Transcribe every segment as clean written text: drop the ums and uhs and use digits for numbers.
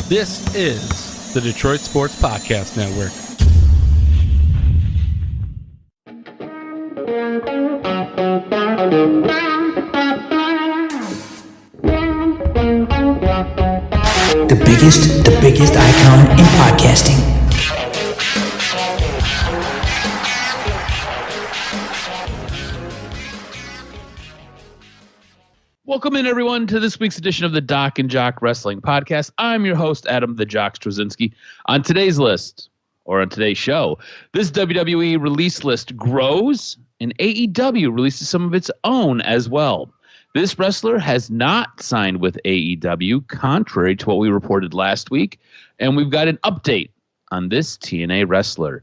This is the Detroit Sports Podcast Network. The biggest icon in podcasting. Welcome in, everyone, to this week's edition of the DocNJock Wrestling Podcast. I'm your host, Adam the Jock Straczynski. On today's list, or on today's show, this WWE release list grows, and AEW releases some of its own as well. This wrestler has not signed with AEW, contrary to what we reported last week, and we've got an update on this TNA wrestler.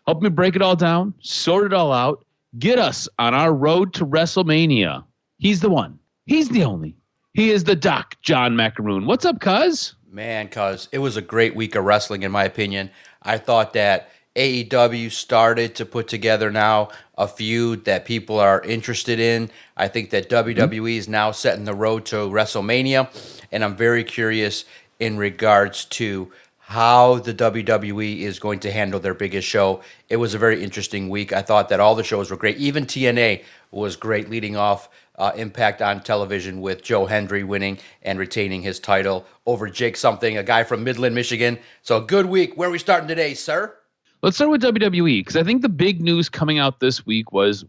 Help me break it all down, sort it all out, get us on our road to WrestleMania. He's the one. He's the only. He is the Doc, John Macaroon. What's up, cuz? Man, cuz, it was a great week of wrestling, in my opinion. I thought that AEW started to put together now a feud that people are interested in. I think that WWE is now setting the road to WrestleMania, and I'm very curious in regards to how the WWE is going to handle their biggest show. It was a very interesting week. I thought that all the shows were great. Even TNA was great, leading off Impact on television with Joe Hendry winning and retaining his title over Jake something, a guy from Midland, Michigan. So a good week. Where are we starting today, sir? Let's start with WWE, because I think the big news coming out this week was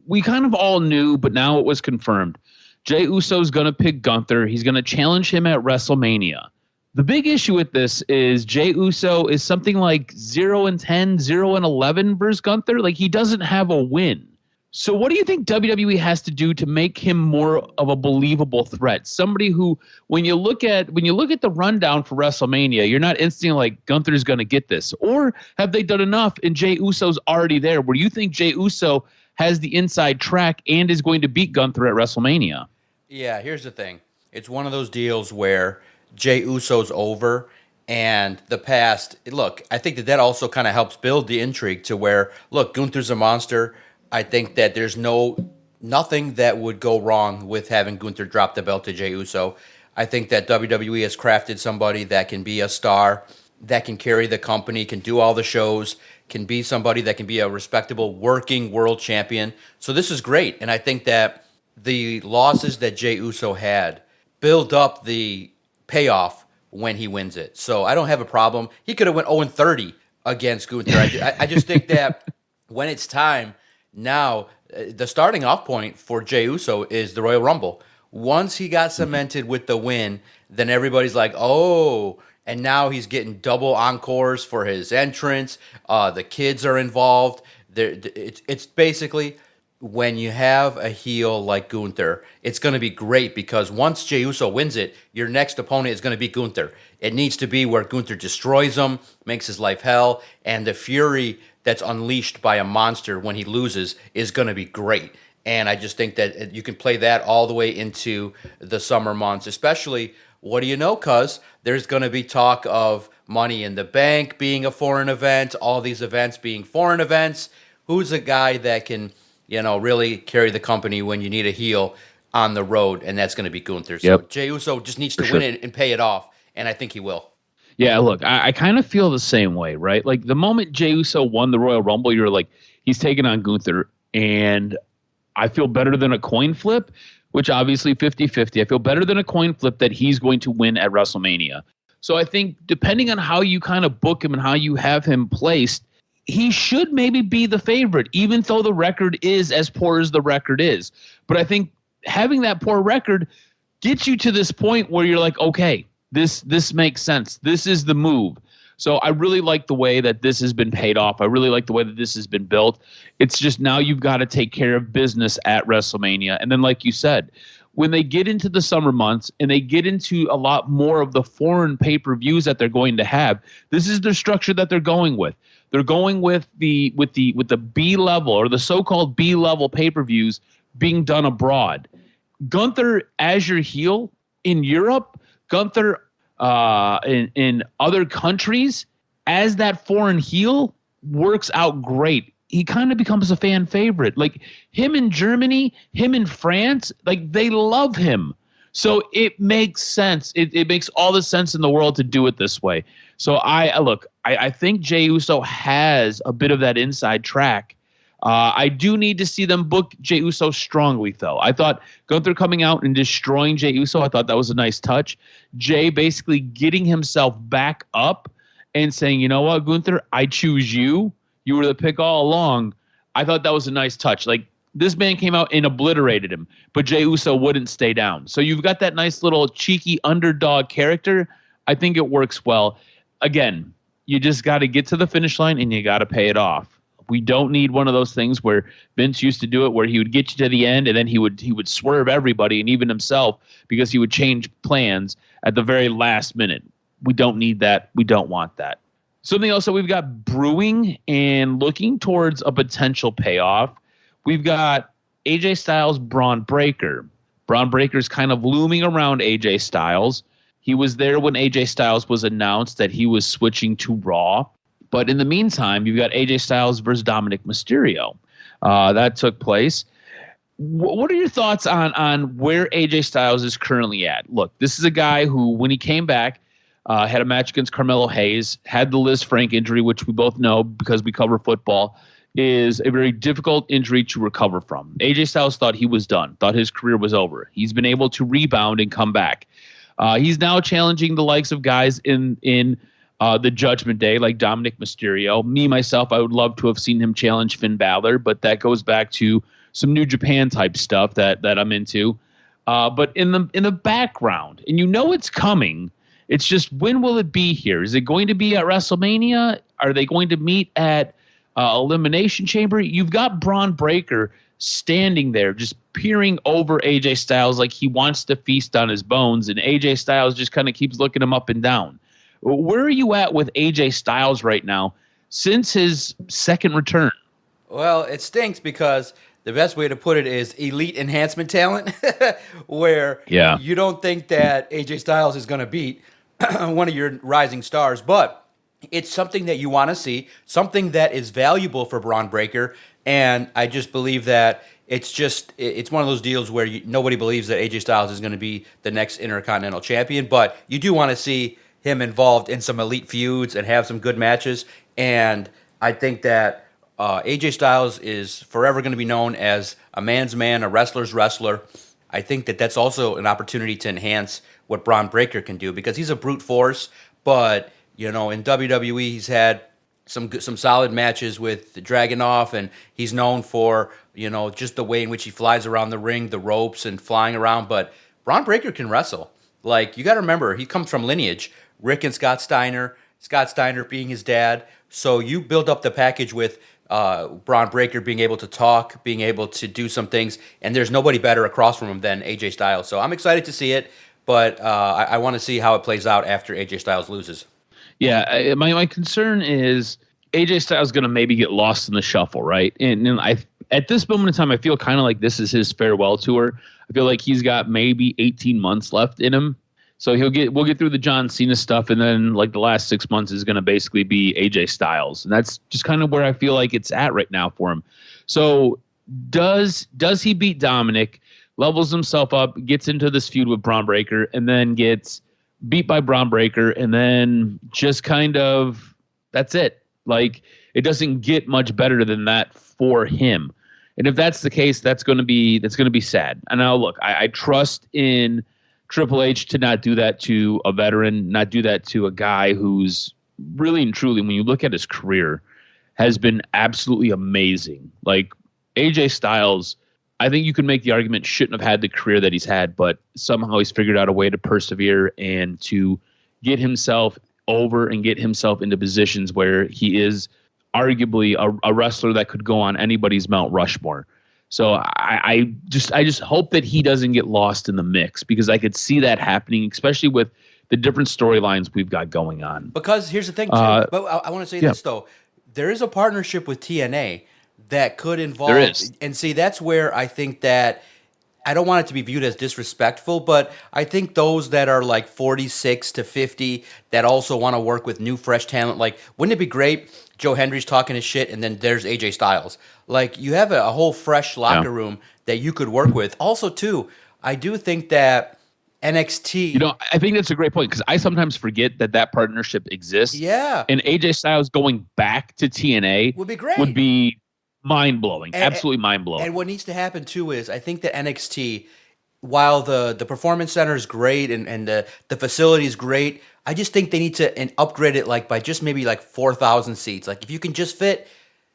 we kind of all knew, but now it was confirmed. Jey Uso's going to pick Gunther. He's going to challenge him at WrestleMania. The big issue with this is Jey Uso is something like 0-10, 0-11 versus Gunther. Like, he doesn't have a win. So what do you think WWE has to do to make him more of a believable threat? Somebody who, when you look at the rundown for WrestleMania, you're not instantly like, Gunther's going to get this. Or have they done enough and Jey Uso's already there where you think Jey Uso has the inside track and is going to beat Gunther at WrestleMania? Yeah, here's the thing. It's one of those deals where Jey Uso's over, and the past, look, I think that also kind of helps build the intrigue to where, look, Gunther's a monster. I think that there's nothing that would go wrong with having Gunther drop the belt to Jey Uso. I think that WWE has crafted somebody that can be a star, that can carry the company, can do all the shows, can be somebody that can be a respectable working world champion. So this is great. And I think that the losses that Jey Uso had build up the payoff when he wins it. So I don't have a problem. He could have went 0-30 against Gunther. I just think that when it's time, now, the starting off point for Jey Uso is the Royal Rumble. Once he got cemented with the win, then everybody's like, oh, and now he's getting double encores for his entrance. The kids are involved. It's basically, when you have a heel like Gunther, it's going to be great because once Jey Uso wins it, your next opponent is going to be Gunther. It needs to be where Gunther destroys him, makes his life hell, and the fury that's unleashed by a monster when he loses is going to be great. And I just think that you can play that all the way into the summer months, especially, what do you know, cuz there's going to be talk of Money in the Bank being a foreign event, all these events being foreign events. Who's a guy that can, really carry the company when you need a heel on the road? And that's going to be Gunther. So Jey Uso just needs to win it and pay it off, and I think he will. Yeah, look, I kind of feel the same way, right? Like, the moment Jey Uso won the Royal Rumble, you're like, he's taking on Gunther, and I feel better than a coin flip, which obviously 50-50. I feel better than a coin flip that he's going to win at WrestleMania. So I think depending on how you kind of book him and how you have him placed, he should maybe be the favorite, even though the record is as poor as the record is. But I think having that poor record gets you to this point where you're like, okay, This makes sense. This is the move. So I really like the way that this has been paid off. I really like the way that this has been built. It's just now you've got to take care of business at WrestleMania. And then, like you said, when they get into the summer months and they get into a lot more of the foreign pay-per-views that they're going to have, this is the structure that they're going with. They're going with the B level, or the so-called B level pay-per-views being done abroad. Gunther as your heel in Europe, Gunther in other countries as that foreign heel works out great. He kind of becomes a fan favorite. Like, him in Germany, him in France, like, they love him. So it makes sense. It makes all the sense in the world to do it this way. So I think Jey Uso has a bit of that inside track. I do need to see them book Jey Uso strongly, though. I thought Gunther coming out and destroying Jey Uso, I thought that was a nice touch. Jey basically getting himself back up and saying, you know what, Gunther, I choose you. You were the pick all along. I thought that was a nice touch. Like, this man came out and obliterated him, but Jey Uso wouldn't stay down. So you've got that nice little cheeky underdog character. I think it works well. Again, you just got to get to the finish line and you got to pay it off. We don't need one of those things where Vince used to do it, where he would get you to the end and then he would swerve everybody and even himself because he would change plans at the very last minute. We don't need that. We don't want that. Something else that we've got brewing and looking towards a potential payoff. We've got AJ Styles, Braun Breaker. Braun Breaker's kind of looming around AJ Styles. He was there when AJ Styles was announced that he was switching to Raw. But in the meantime, you've got AJ Styles versus Dominic Mysterio. That took place. What are your thoughts on where AJ Styles is currently at? Look, this is a guy who, when he came back, had a match against Carmelo Hayes, had the Liz Frank injury, which we both know because we cover football, is a very difficult injury to recover from. AJ Styles thought he was done, thought his career was over. He's been able to rebound and come back. He's now challenging the likes of guys in the Judgment Day, like Dominic Mysterio. Me, myself, I would love to have seen him challenge Finn Balor, but that goes back to some New Japan type stuff that I'm into. But in the background, and you know it's coming, it's just, when will it be here? Is it going to be at WrestleMania? Are they going to meet at Elimination Chamber? You've got Braun Breaker standing there just peering over AJ Styles like he wants to feast on his bones, and AJ Styles just kind of keeps looking him up and down. Where are you at with AJ Styles right now since his second return? Well, it stinks because the best way to put it is elite enhancement talent, where you don't think that AJ Styles is going to beat one of your rising stars, but it's something that you want to see, something that is valuable for Braun Breaker, and I just believe that it's one of those deals where nobody believes that AJ Styles is going to be the next Intercontinental Champion, but you do want to see him involved in some elite feuds and have some good matches. And I think that AJ Styles is forever going to be known as a man's man, a wrestler's wrestler. I think that that's also an opportunity to enhance what Braun Breaker can do, because he's a brute force. But in WWE, he's had some solid matches with Dragunov, and he's known for just the way in which he flies around the ring, the ropes, and flying around. But Braun Breaker can wrestle. Like, you got to remember, he comes from lineage. Rick and Scott Steiner being his dad. So you build up the package with Braun Breaker being able to talk, being able to do some things, and there's nobody better across from him than AJ Styles. So I'm excited to see it, but I want to see how it plays out after AJ Styles loses. Yeah, my concern is AJ Styles is going to maybe get lost in the shuffle, right? And at this moment in time, I feel kind of like this is his farewell tour. I feel like he's got maybe 18 months left in him. So we'll get through the John Cena stuff, and then like the last 6 months is going to basically be AJ Styles, and that's just kind of where I feel like it's at right now for him. So does he beat Dominic, levels himself up, gets into this feud with Braun Breaker, and then gets beat by Braun Breaker, and then just kind of that's it. Like, it doesn't get much better than that for him. And if that's the case, that's going to be sad. And now look, I trust in Triple H to not do that to a veteran, not do that to a guy who's really and truly, when you look at his career, has been absolutely amazing. Like, AJ Styles, I think you can make the argument shouldn't have had the career that he's had, but somehow he's figured out a way to persevere and to get himself over and get himself into positions where he is arguably a wrestler that could go on anybody's Mount Rushmore. So I just hope that he doesn't get lost in the mix, because I could see that happening, especially with the different storylines we've got going on. Because here's the thing, too. But I want to say this, though. There is a partnership with TNA that could involve... There is. And see, that's where I think that... I don't want it to be viewed as disrespectful, but I think those that are like 46 to 50 that also want to work with new, fresh talent, like, wouldn't it be great? Joe Hendry's talking his shit, and then there's AJ Styles. Like, you have a whole fresh locker room that you could work with. Also, too, I do think that NXT. You know, I think that's a great point because I sometimes forget that partnership exists. Yeah. And AJ Styles going back to TNA Would be great. Would be mind-blowing. Absolutely mind-blowing. And what needs to happen, too, is I think that NXT, while the Performance Center is great and the facility is great, I just think they need to upgrade it like by just maybe like 4,000 seats. Like if you can just fit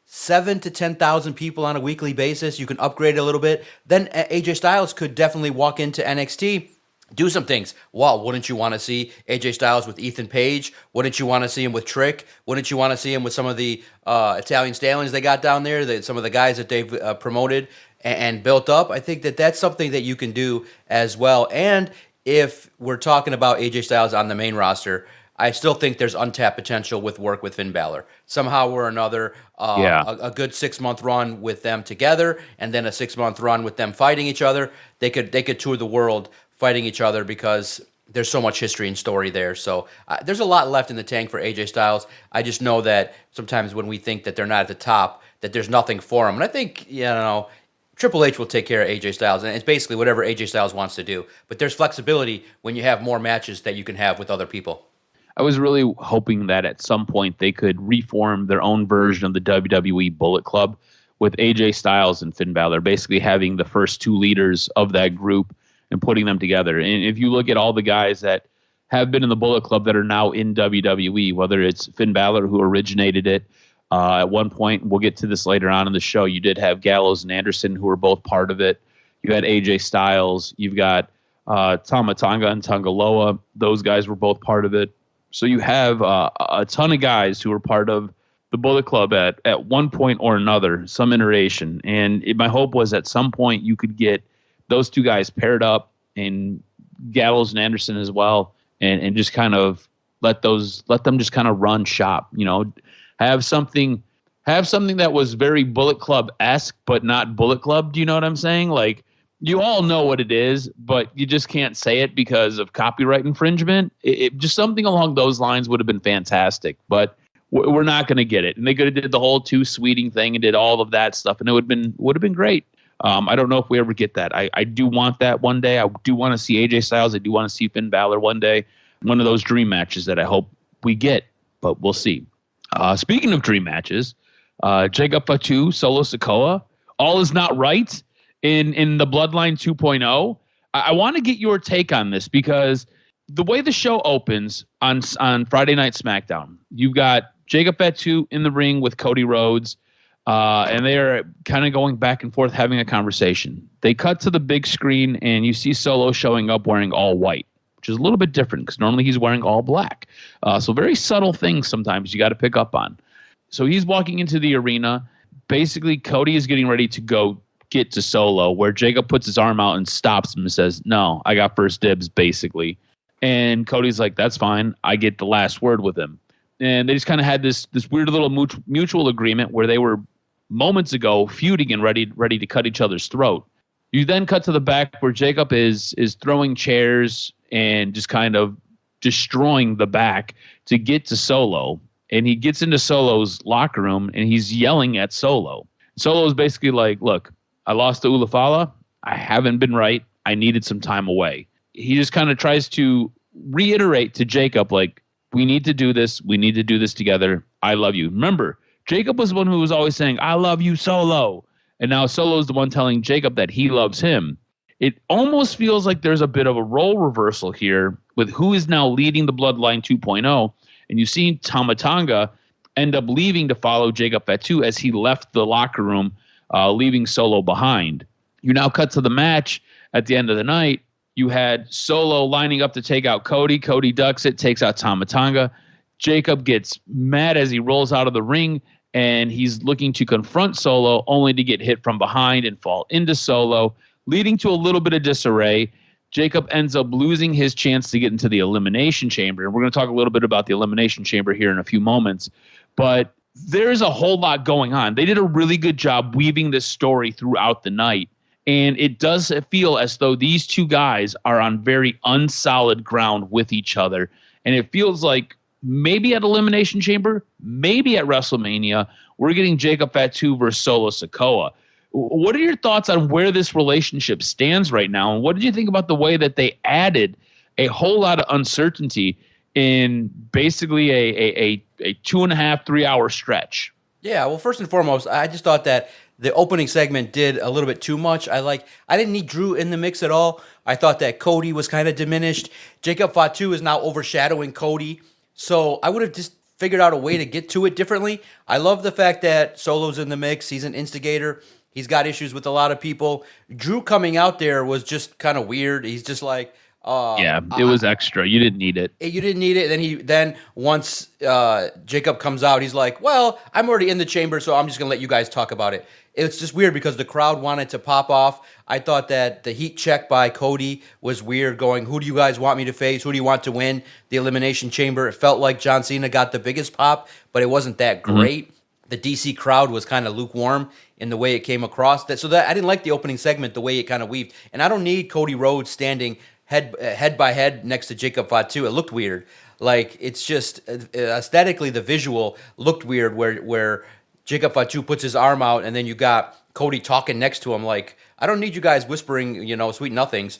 7,000 to 10,000 people on a weekly basis, you can upgrade it a little bit. Then AJ Styles could definitely walk into NXT, do some things. Wow, wouldn't you want to see AJ Styles with Ethan Page? Wouldn't you want to see him with Trick? Wouldn't you want to see him with some of the Italian stallions they got down there, some of the guys that they've promoted and built up? I think that that's something that you can do as well. And if we're talking about AJ Styles on the main roster, I still think there's untapped potential with work with Finn Balor. Somehow or another, a good 6-month run with them together, and then a 6-month run with them fighting each other. They could tour the world fighting each other because there's so much history and story there. So there's a lot left in the tank for AJ Styles. I just know that sometimes when we think that they're not at the top, that there's nothing for them. And I think, Triple H will take care of AJ Styles, and it's basically whatever AJ Styles wants to do. But there's flexibility when you have more matches that you can have with other people. I was really hoping that at some point they could reform their own version of the WWE Bullet Club with AJ Styles and Finn Balor, basically having the first two leaders of that group and putting them together. And if you look at all the guys that have been in the Bullet Club that are now in WWE, whether it's Finn Balor, who originated it at one point, we'll get to this later on in the show, you did have Gallows and Anderson, who were both part of it. You had AJ Styles. You've got Tama Tonga and Tangaloa. Those guys were both part of it. So you have a ton of guys who are part of the Bullet Club at one point or another, some iteration. And my hope was at some point you could get those two guys paired up, and Gallows and Anderson as well, and just kind of let them just kind of run shop. Have something that was very Bullet Club-esque, but not Bullet Club. Do you know what I'm saying? Like, you all know what it is, but you just can't say it because of copyright infringement. It just something along those lines would have been fantastic, but we're not going to get it. And they could have did the whole two sweeting thing and did all of that stuff, and it would have been great. I don't know if we ever get that. I do want that one day. I do want to see AJ Styles. I do want to see Finn Balor one day. One of those dream matches that I hope we get, but we'll see. Speaking of dream matches, Jacob Fatu, Solo Sikoa, all is not right in the Bloodline 2.0. I want to get your take on this because the way the show opens on Friday Night SmackDown, you've got Jacob Fatu in the ring with Cody Rhodes, and they are kind of going back and forth having a conversation. They cut to the big screen, and you see Solo showing up wearing all white, which is a little bit different because normally he's wearing all black. So very subtle things sometimes you got to pick up on. So he's walking into the arena. Basically, Cody is getting ready to go get to Solo, where Jacob puts his arm out and stops him and says, "No, I got first dibs," basically. And Cody's like, "That's fine. I get the last word with him." And they just kind of had this weird little mutual agreement where they were moments ago feuding and ready to cut each other's throat. You then cut to the back where Jacob is throwing chairs and just kind of destroying the back to get to Solo. And he gets into Solo's locker room and he's yelling at Solo. Solo is basically like, "Look, I lost to Ulafala. I haven't been right. I needed some time away." He just kind of tries to reiterate to Jacob, like, "We need to do this. We need to do this together. I love you." Remember, Jacob was the one who was always saying, "I love you, Solo." And now Solo is the one telling Jacob that he loves him. It almost feels like there's a bit of a role reversal here with who is now leading the Bloodline 2.0. And you see Tama Tonga end up leaving to follow Jacob Fatu as he left the locker room, leaving Solo behind. You now cut to the match at the end of the night. You had Solo lining up to take out Cody. Cody ducks it, takes out Tama Tonga. Jacob gets mad as he rolls out of the ring, and he's looking to confront Solo, only to get hit from behind and fall into Solo, leading to a little bit of disarray. Jacob ends up losing his chance to get into the Elimination Chamber. And we're going to talk a little bit about the Elimination Chamber here in a few moments. But there's a whole lot going on. They did a really good job weaving this story throughout the night. And it does feel as though these two guys are on very unsolid ground with each other. And it feels like maybe at Elimination Chamber, maybe at WrestleMania, we're getting Jacob Fatu versus Solo Sikoa. What are your thoughts on where this relationship stands right now? And what did you think about the way that they added a whole lot of uncertainty in basically a 2.5, 3 hour stretch? Yeah, well, first and foremost, I just thought that the opening segment did a little bit too much. I didn't need Drew in the mix at all. I thought that Cody was kind of diminished. Jacob Fatu is now overshadowing Cody. So I would have just figured out a way to get to it differently. I love the fact that Solo's in the mix. He's an instigator. He's got issues with a lot of people. Drew coming out there was just kind of weird. He's just like, it was extra. You didn't need it. You didn't need it. And then once Jacob comes out, he's like, well, I'm already in the chamber, so I'm just going to let you guys talk about it. It's just weird because the crowd wanted to pop off. I thought that the heat check by Cody was weird, going, who do you guys want me to face? Who do you want to win the Elimination Chamber? It felt like John Cena got the biggest pop, but it wasn't that great. The DC crowd was kind of lukewarm in the way it came across. So I didn't like the opening segment, the way it kind of weaved. And I don't need Cody Rhodes standing head by head next to Jacob Fatu. It looked weird. Like, it's just aesthetically, the visual looked weird where Jacob Fatu puts his arm out and then you got Cody talking next to him. Like, I don't need you guys whispering, sweet nothings,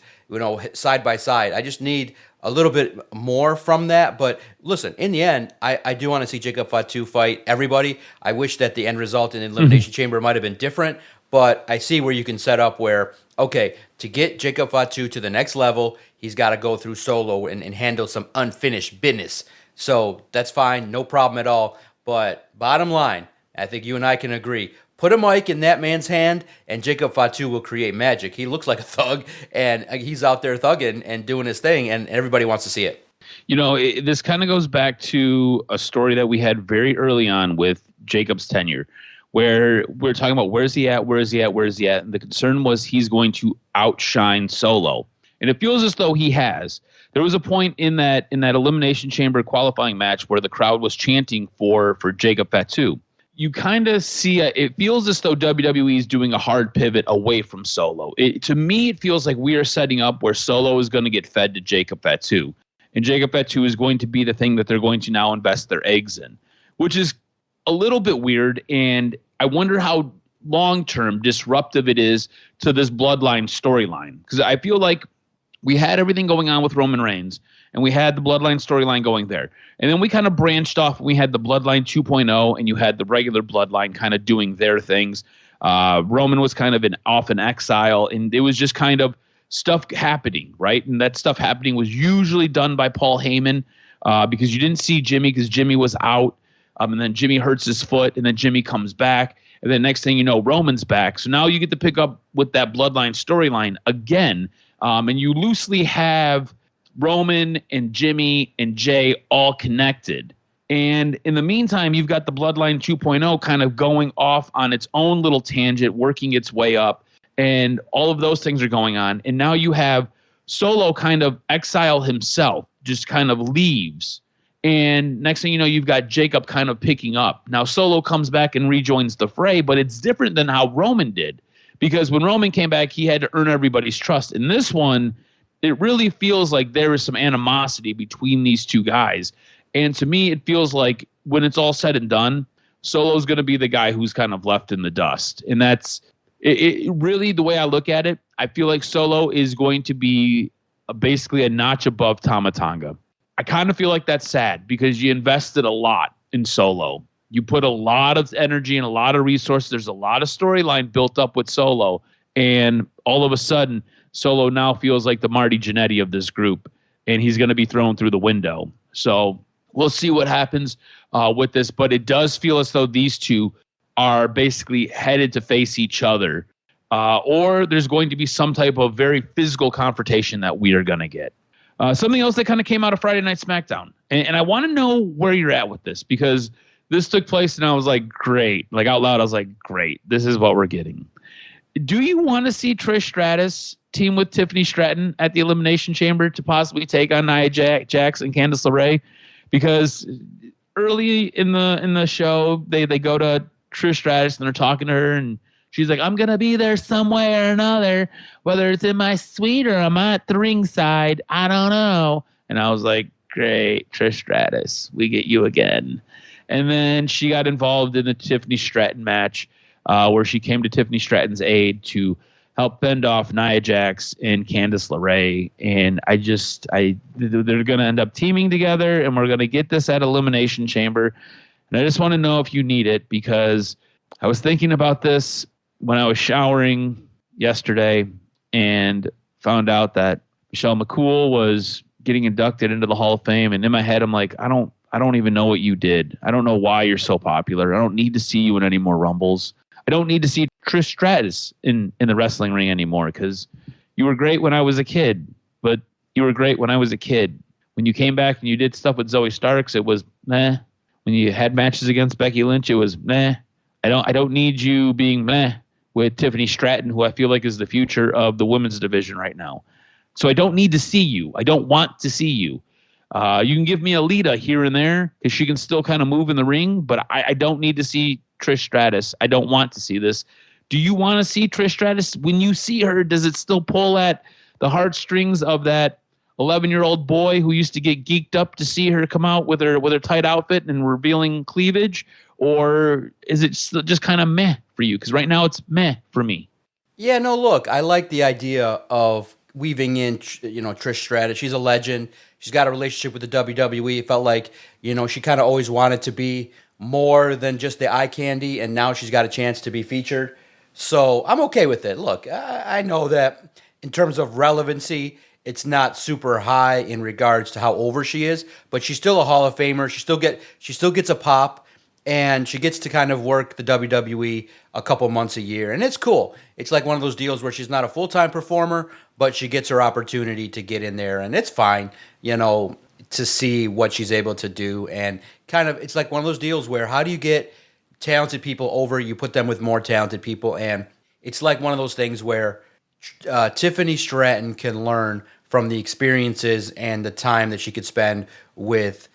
side by side. I just need a little bit more from that. But listen, in the end, I do want to see Jacob Fatu fight everybody. I wish that the end result in the Elimination Chamber might have been different, but I see where you can set up where, okay, to get Jacob Fatu to the next level, he's got to go through Solo and handle some unfinished business. So that's fine, no problem at all. But bottom line, I think you and I can agree. Put a mic in that man's hand, and Jacob Fatu will create magic. He looks like a thug, and he's out there thugging and doing his thing, and everybody wants to see it. This kind of goes back to a story that we had very early on with Jacob's tenure, where we're talking about where's he at, and the concern was he's going to outshine Solo. And it feels as though he has. There was a point in that Elimination Chamber qualifying match where the crowd was chanting for Jacob Fatu. You kind of see it feels as though WWE is doing a hard pivot away from Solo. To me, it feels like we are setting up where Solo is going to get fed to Jacob Fatu. And Jacob Fatu is going to be the thing that they're going to now invest their eggs in, which is a little bit weird. And I wonder how long-term disruptive it is to this bloodline storyline. Because I feel like we had everything going on with Roman Reigns, and we had the bloodline storyline going there. And then we kind of branched off. We had the bloodline 2.0, and you had the regular bloodline kind of doing their things. Roman was kind of off in exile, and it was just kind of stuff happening, right? And that stuff happening was usually done by Paul Heyman because you didn't see Jimmy because Jimmy was out. And then Jimmy hurts his foot, and then Jimmy comes back. And then next thing you know, Roman's back. So now you get to pick up with that bloodline storyline again. And you loosely have Roman and Jimmy and Jey all connected. And in the meantime, you've got the Bloodline 2.0 kind of going off on its own little tangent, working its way up. And all of those things are going on. And now you have Solo kind of exile himself, just kind of leaves. And next thing you know, you've got Jacob kind of picking up. Now Solo comes back and rejoins the fray, but it's different than how Roman did. Because when Roman came back, he had to earn everybody's trust. In this one, it really feels like there is some animosity between these two guys. And to me, it feels like when it's all said and done, Solo's going to be the guy who's kind of left in the dust. And that's it really the way I look at it. I feel like Solo is going to be basically a notch above Tama Tonga. I kind of feel like that's sad because you invested a lot in Solo. You put a lot of energy and a lot of resources. There's a lot of storyline built up with Solo. And all of a sudden, Solo now feels like the Marty Jannetty of this group. And he's going to be thrown through the window. So we'll see what happens with this. But it does feel as though these two are basically headed to face each other. Or there's going to be some type of very physical confrontation that we are going to get. Something else that kind of came out of Friday Night SmackDown. And I want to know where you're at with this because this took place and I was like, great. Like out loud, I was like, great. This is what we're getting. Do you want to see Trish Stratus team with Tiffany Stratton at the Elimination Chamber to possibly take on Nia Jax and Candice LeRae? Because early in the show, they go to Trish Stratus and they're talking to her and she's like, I'm going to be there some way or another, whether it's in my suite or I'm at the ringside. I don't know. And I was like, great, Trish Stratus, we get you again. And then she got involved in the Tiffany Stratton match. where she came to Tiffany Stratton's aid to help fend off Nia Jax and Candice LeRae. And they're going to end up teaming together, and we're going to get this at Elimination Chamber. And I just want to know if you need it, because I was thinking about this when I was showering yesterday and found out that Michelle McCool was getting inducted into the Hall of Fame. And in my head, I'm like, I don't even know what you did. I don't know why you're so popular. I don't need to see you in any more Rumbles. I don't need to see Trish Stratus in the wrestling ring anymore, because you were great when I was a kid. But you were great when I was a kid. When you came back and you did stuff with Zoe Starks, it was meh. When you had matches against Becky Lynch, it was meh. I don't need you being meh with Tiffany Stratton, who I feel like is the future of the women's division right now. So I don't need to see you. I don't want to see you. You can give me a Lita here and there, because she can still kind of move in the ring, but I don't need to see Trish Stratus. I don't want to see this. Do you want to see Trish Stratus? When you see her, does it still pull at the heartstrings of that 11-year-old boy who used to get geeked up to see her come out with her tight outfit and revealing cleavage? Or is it just kind of meh for you? Because right now it's meh for me. Yeah, no, look, I like the idea of weaving in, Trish Stratus. She's a legend. She's got a relationship with the WWE. It felt like, she kind of always wanted to be more than just the eye candy, and now she's got a chance to be featured. So I'm okay with it. Look, I know that in terms of relevancy, it's not super high in regards to how over she is, but she's still a Hall of Famer. She still gets a pop, and she gets to kind of work the WWE a couple months a year, and it's cool. It's like one of those deals where she's not a full-time performer, but she gets her opportunity to get in there, and it's fine, to see what she's able to do. And kind of, it's like one of those deals where, how do you get talented people over? You put them with more talented people, and it's like one of those things where Tiffany Stratton can learn from the experiences and the time that she could spend with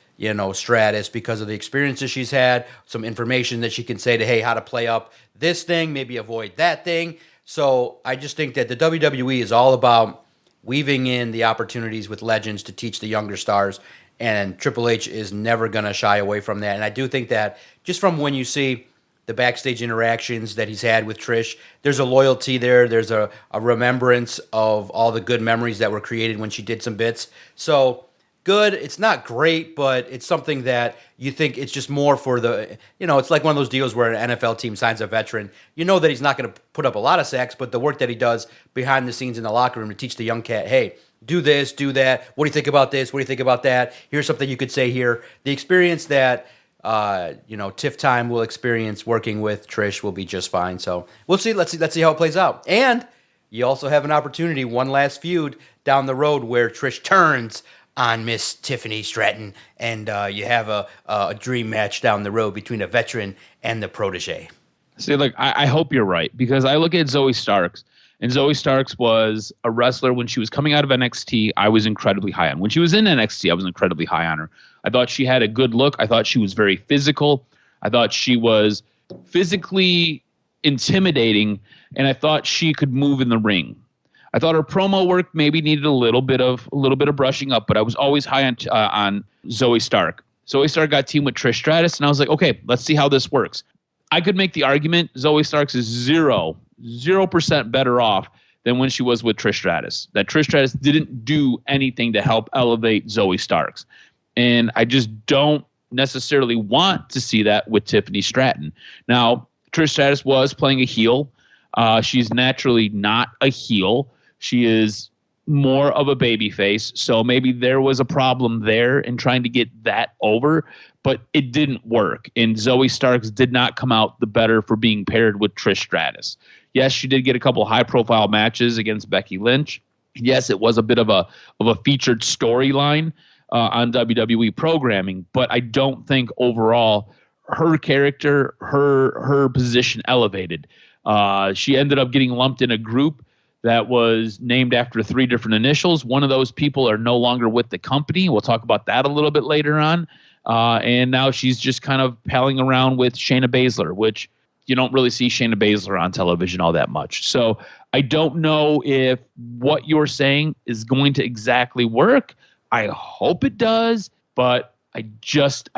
Stratus, because of the experiences she's had, some information that she can say to, hey, how to play up this thing, maybe avoid that thing. So I just think that the WWE is all about weaving in the opportunities with legends to teach the younger stars, and Triple H is never going to shy away from that. And I do think that just from when you see the backstage interactions that he's had with Trish, there's a loyalty there. There's a remembrance of all the good memories that were created when she did some bits. So good. It's not great, but it's something that you think it's just more for the, it's like one of those deals where an NFL team signs a veteran. You know that he's not going to put up a lot of sacks, but the work that he does behind the scenes in the locker room to teach the young cat, hey, do this, do that. What do you think about this? What do you think about that? Here's something you could say here. The experience that, Tiff Time will experience working with Trish will be just fine. So we'll see. Let's see how it plays out. And you also have an opportunity, one last feud down the road where Trish turns on Miss Tiffany Stratton, and you have a dream match down the road between a veteran and the protege. See, look, I hope you're right, because I look at Zoe Starks, and Zoe Starks was a wrestler when she was coming out of NXT. I was incredibly high on. When she was in NXT, I was incredibly high on her. I thought she had a good look. I thought she was very physical. I thought she was physically intimidating, and I thought she could move in the ring. I thought her promo work maybe needed a little bit of brushing up, but I was always high on Zoe Stark. Zoe Stark got teamed with Trish Stratus, and I was like, okay, let's see how this works. I could make the argument Zoe Starks is 0% better off than when she was with Trish Stratus. That Trish Stratus didn't do anything to help elevate Zoe Starks. And I just don't necessarily want to see that with Tiffany Stratton. Now, Trish Stratus was playing a heel. She's naturally not a heel. She is more of a babyface, so maybe there was a problem there in trying to get that over, but it didn't work, and Zoe Starks did not come out the better for being paired with Trish Stratus. Yes, she did get a couple high-profile matches against Becky Lynch. Yes, it was a bit of a featured storyline on WWE programming, but I don't think overall her character, her position elevated. She ended up getting lumped in a group that was named after 3 different initials. One of those people are no longer with the company. We'll talk about that a little bit later on. And now she's just kind of palling around with Shayna Baszler, which you don't really see Shayna Baszler on television all that much. So I don't know if what you're saying is going to exactly work. I hope it does, but I just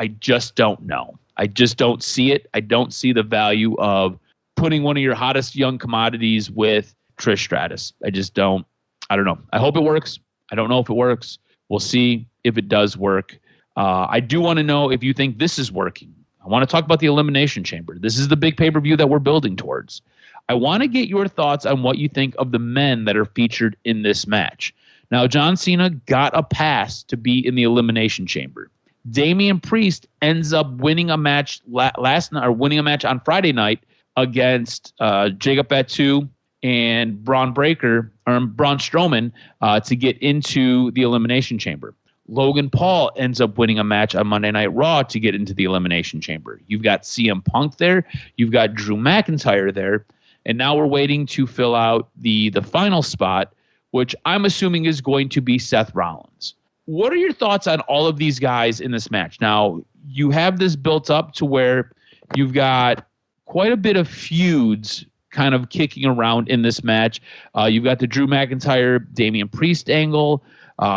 don't know. I just don't see it. I don't see the value of putting one of your hottest young commodities with Trish Stratus. I don't know. I hope it works. I don't know if it works. We'll see if it does work. I do want to know if you think this is working. I want to talk about the Elimination Chamber. This is the big pay-per-view that we're building towards. I want to get your thoughts on what you think of the men that are featured in this match. Now, John Cena got a pass to be in the Elimination Chamber. Damian Priest ends up winning a match winning a match on Friday night against Jacob Fatu and Braun Strowman to get into the Elimination Chamber. Logan Paul ends up winning a match on Monday Night Raw to get into the Elimination Chamber. You've got CM Punk there. You've got Drew McIntyre there. And now we're waiting to fill out the final spot, which I'm assuming is going to be Seth Rollins. What are your thoughts on all of these guys in this match? Now, you have this built up to where you've got quite a bit of feuds kind of kicking around in this match. You've got the Drew McIntyre, Damian Priest angle.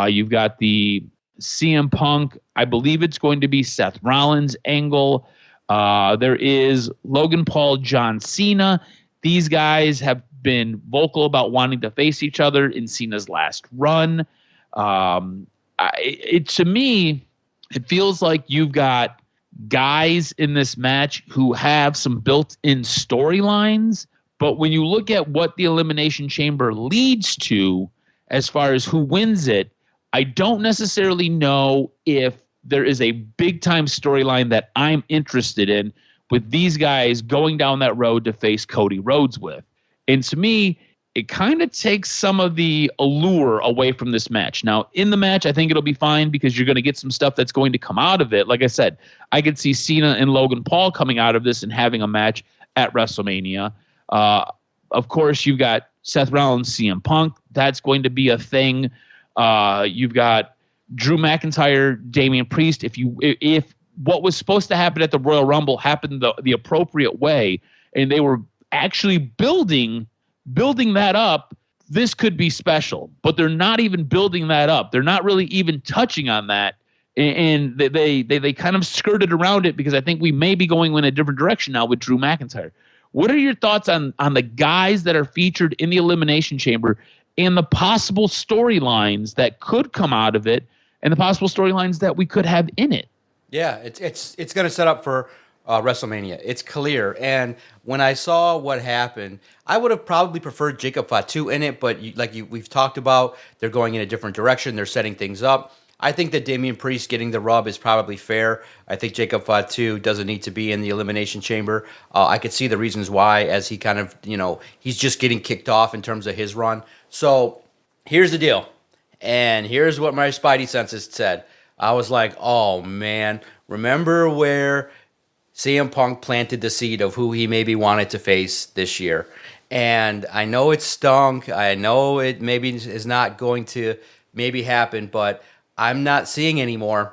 You've got the CM Punk, I believe it's going to be Seth Rollins angle. There is Logan Paul, John Cena. These guys have been vocal about wanting to face each other in Cena's last run. To me, it feels like you've got guys in this match who have some built-in storylines, but when you look at what the Elimination Chamber leads to as far as who wins it, I don't necessarily know if there is a big-time storyline that I'm interested in with these guys going down that road to face Cody Rhodes with. And to me, it kind of takes some of the allure away from this match. Now, in the match, I think it'll be fine because you're going to get some stuff that's going to come out of it. Like I said, I could see Cena and Logan Paul coming out of this and having a match at WrestleMania. Of course, you've got Seth Rollins, CM Punk. That's going to be a thing. You've got Drew McIntyre, Damian Priest. If what was supposed to happen at the Royal Rumble happened the appropriate way, and they were actually building that up, this could be special. But they're not even building that up. They're not really even touching on that, and they kind of skirted around it because I think we may be going in a different direction now with Drew McIntyre. What are your thoughts on the guys that are featured in the Elimination Chamber and the possible storylines that could come out of it and the possible storylines that we could have in it? Yeah, it's going to set up for WrestleMania. It's clear. And when I saw what happened, I would have probably preferred Jacob Fatu in it, but we've talked about, they're going in a different direction. They're setting things up. I think that Damian Priest getting the rub is probably fair. I think Jacob Fatu doesn't need to be in the Elimination Chamber. I could see the reasons why, as he kind of, he's just getting kicked off in terms of his run. So here's the deal. And here's what my Spidey senses said. I was like, oh, man, remember where CM Punk planted the seed of who he maybe wanted to face this year? And I know it stunk. I know it maybe is not going to maybe happen, but I'm not seeing anymore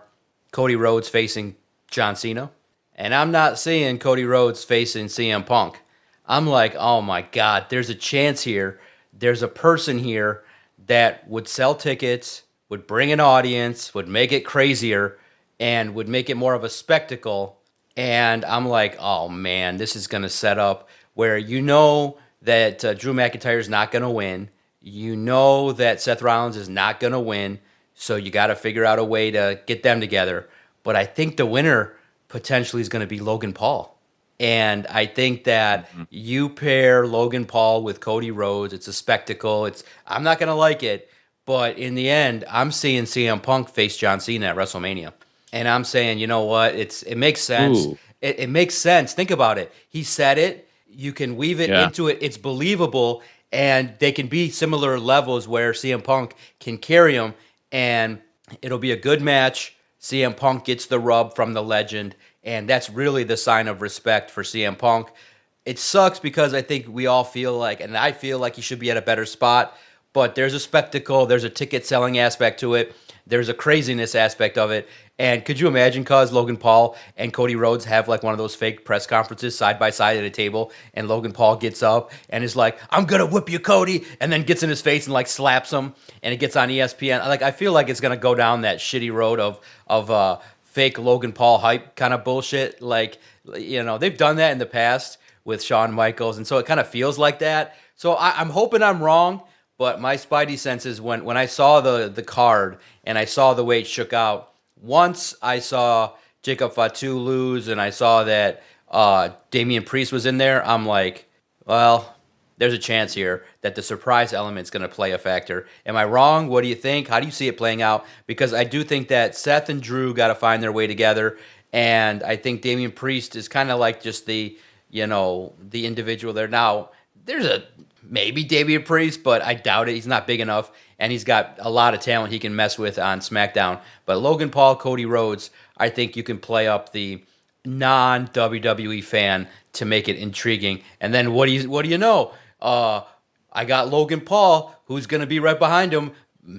Cody Rhodes facing John Cena, and I'm not seeing Cody Rhodes facing CM Punk. I'm like, oh my God, there's a chance here. There's a person here that would sell tickets, would bring an audience, would make it crazier, and would make it more of a spectacle. And I'm like, oh man, this is going to set up where that Drew McIntyre is not going to win. You know that Seth Rollins is not going to win. So you got to figure out a way to get them together. But I think the winner potentially is going to be Logan Paul. And I think that you pair Logan Paul with Cody Rhodes, it's a spectacle. I'm not going to like it. But in the end, I'm seeing CM Punk face John Cena at WrestleMania. And I'm saying, you know what? It makes sense. It makes sense. Think about it. He said it. You can weave it into it. It's believable. And they can be similar levels where CM Punk can carry him. And it'll be a good match. CM Punk gets the rub from the legend, and that's really the sign of respect for CM Punk. It sucks because I think we all feel like, and I feel like he should be at a better spot, but there's a spectacle, there's a ticket selling aspect to it, there's a craziness aspect of it. And could you imagine, Logan Paul and Cody Rhodes have like one of those fake press conferences side by side at a table, and Logan Paul gets up and is like, I'm going to whip you, Cody, and then gets in his face and like slaps him, and it gets on ESPN. I feel like it's going to go down that shitty road of fake Logan Paul hype kind of bullshit. They've done that in the past with Shawn Michaels, and so it kind of feels like that. So I'm hoping I'm wrong, but my spidey senses when I saw the card and I saw the way it shook out, once I saw Jacob Fatu lose and I saw that Damian Priest was in there, I'm like, well, there's a chance here that the surprise element's going to play a factor. Am I wrong? What do you think? How do you see it playing out? Because I do think that Seth and Drew got to find their way together, and I think Damian Priest is kind of like just the individual there. Now, there's a maybe Damian Priest, but I doubt it. He's not big enough, and he's got a lot of talent he can mess with on SmackDown. But Logan Paul, Cody Rhodes, I think you can play up the non-WWE fan to make it intriguing. And then what do you know? I got Logan Paul, who's going to be right behind him,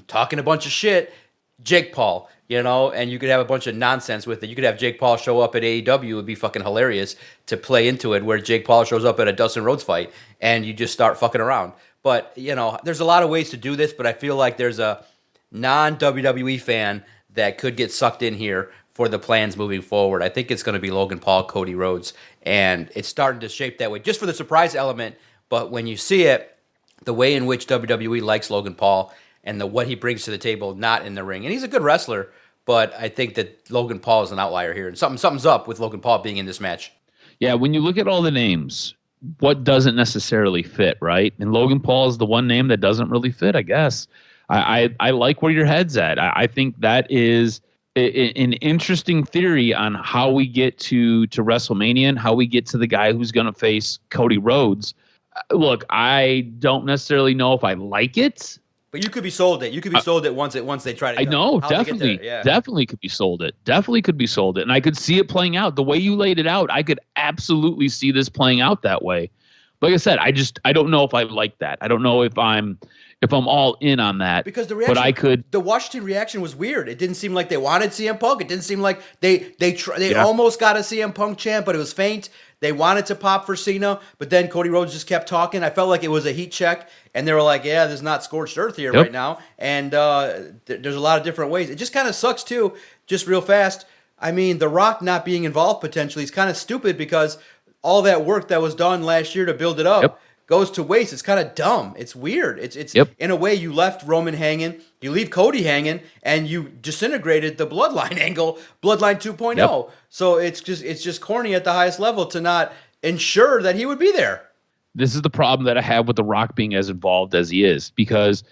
talking a bunch of shit. Jake Paul, and you could have a bunch of nonsense with it. You could have Jake Paul show up at AEW. It would be fucking hilarious to play into it, where Jake Paul shows up at a Dustin Rhodes fight and you just start fucking around. But, there's a lot of ways to do this, but I feel like there's a non-WWE fan that could get sucked in here for the plans moving forward. I think it's going to be Logan Paul, Cody Rhodes, and it's starting to shape that way just for the surprise element. But when you see it, the way in which WWE likes Logan Paul and what he brings to the table, not in the ring. And he's a good wrestler, but I think that Logan Paul is an outlier here. And something's up with Logan Paul being in this match. Yeah, when you look at all the names, what doesn't necessarily fit, right? And Logan Paul is the one name that doesn't really fit, I guess. I like where your head's at. I think that is an interesting theory on how we get to WrestleMania and how we get to the guy who's going to face Cody Rhodes. Look, I don't necessarily know if I like it. But you could be sold it. You could be sold it once they try to. I know, definitely, definitely could be sold it. Definitely could be sold it, and I could see it playing out the way you laid it out. I could absolutely see this playing out that way. Like I said, I don't know if I like that. I don't know if I'm all in on that. Because the reaction, but I could. The Washington reaction was weird. It didn't seem like they wanted CM Punk. It didn't seem like they almost got a CM Punk chant, but it was faint. They wanted to pop for Cena, but then Cody Rhodes just kept talking. I felt like it was a heat check, and they were like, yeah, there's not scorched earth here right now. And there's a lot of different ways. It just kind of sucks, too, just real fast. I mean, The Rock not being involved potentially is kind of stupid because all that work that was done last year to build it up goes to waste. It's kind of dumb. It's weird. It's in a way, you left Roman hanging, you leave Cody hanging, and you disintegrated the Bloodline angle, Bloodline 2.0. Yep. So it's just corny at the highest level to not ensure that he would be there. This is the problem that I have with The Rock being as involved as he is, because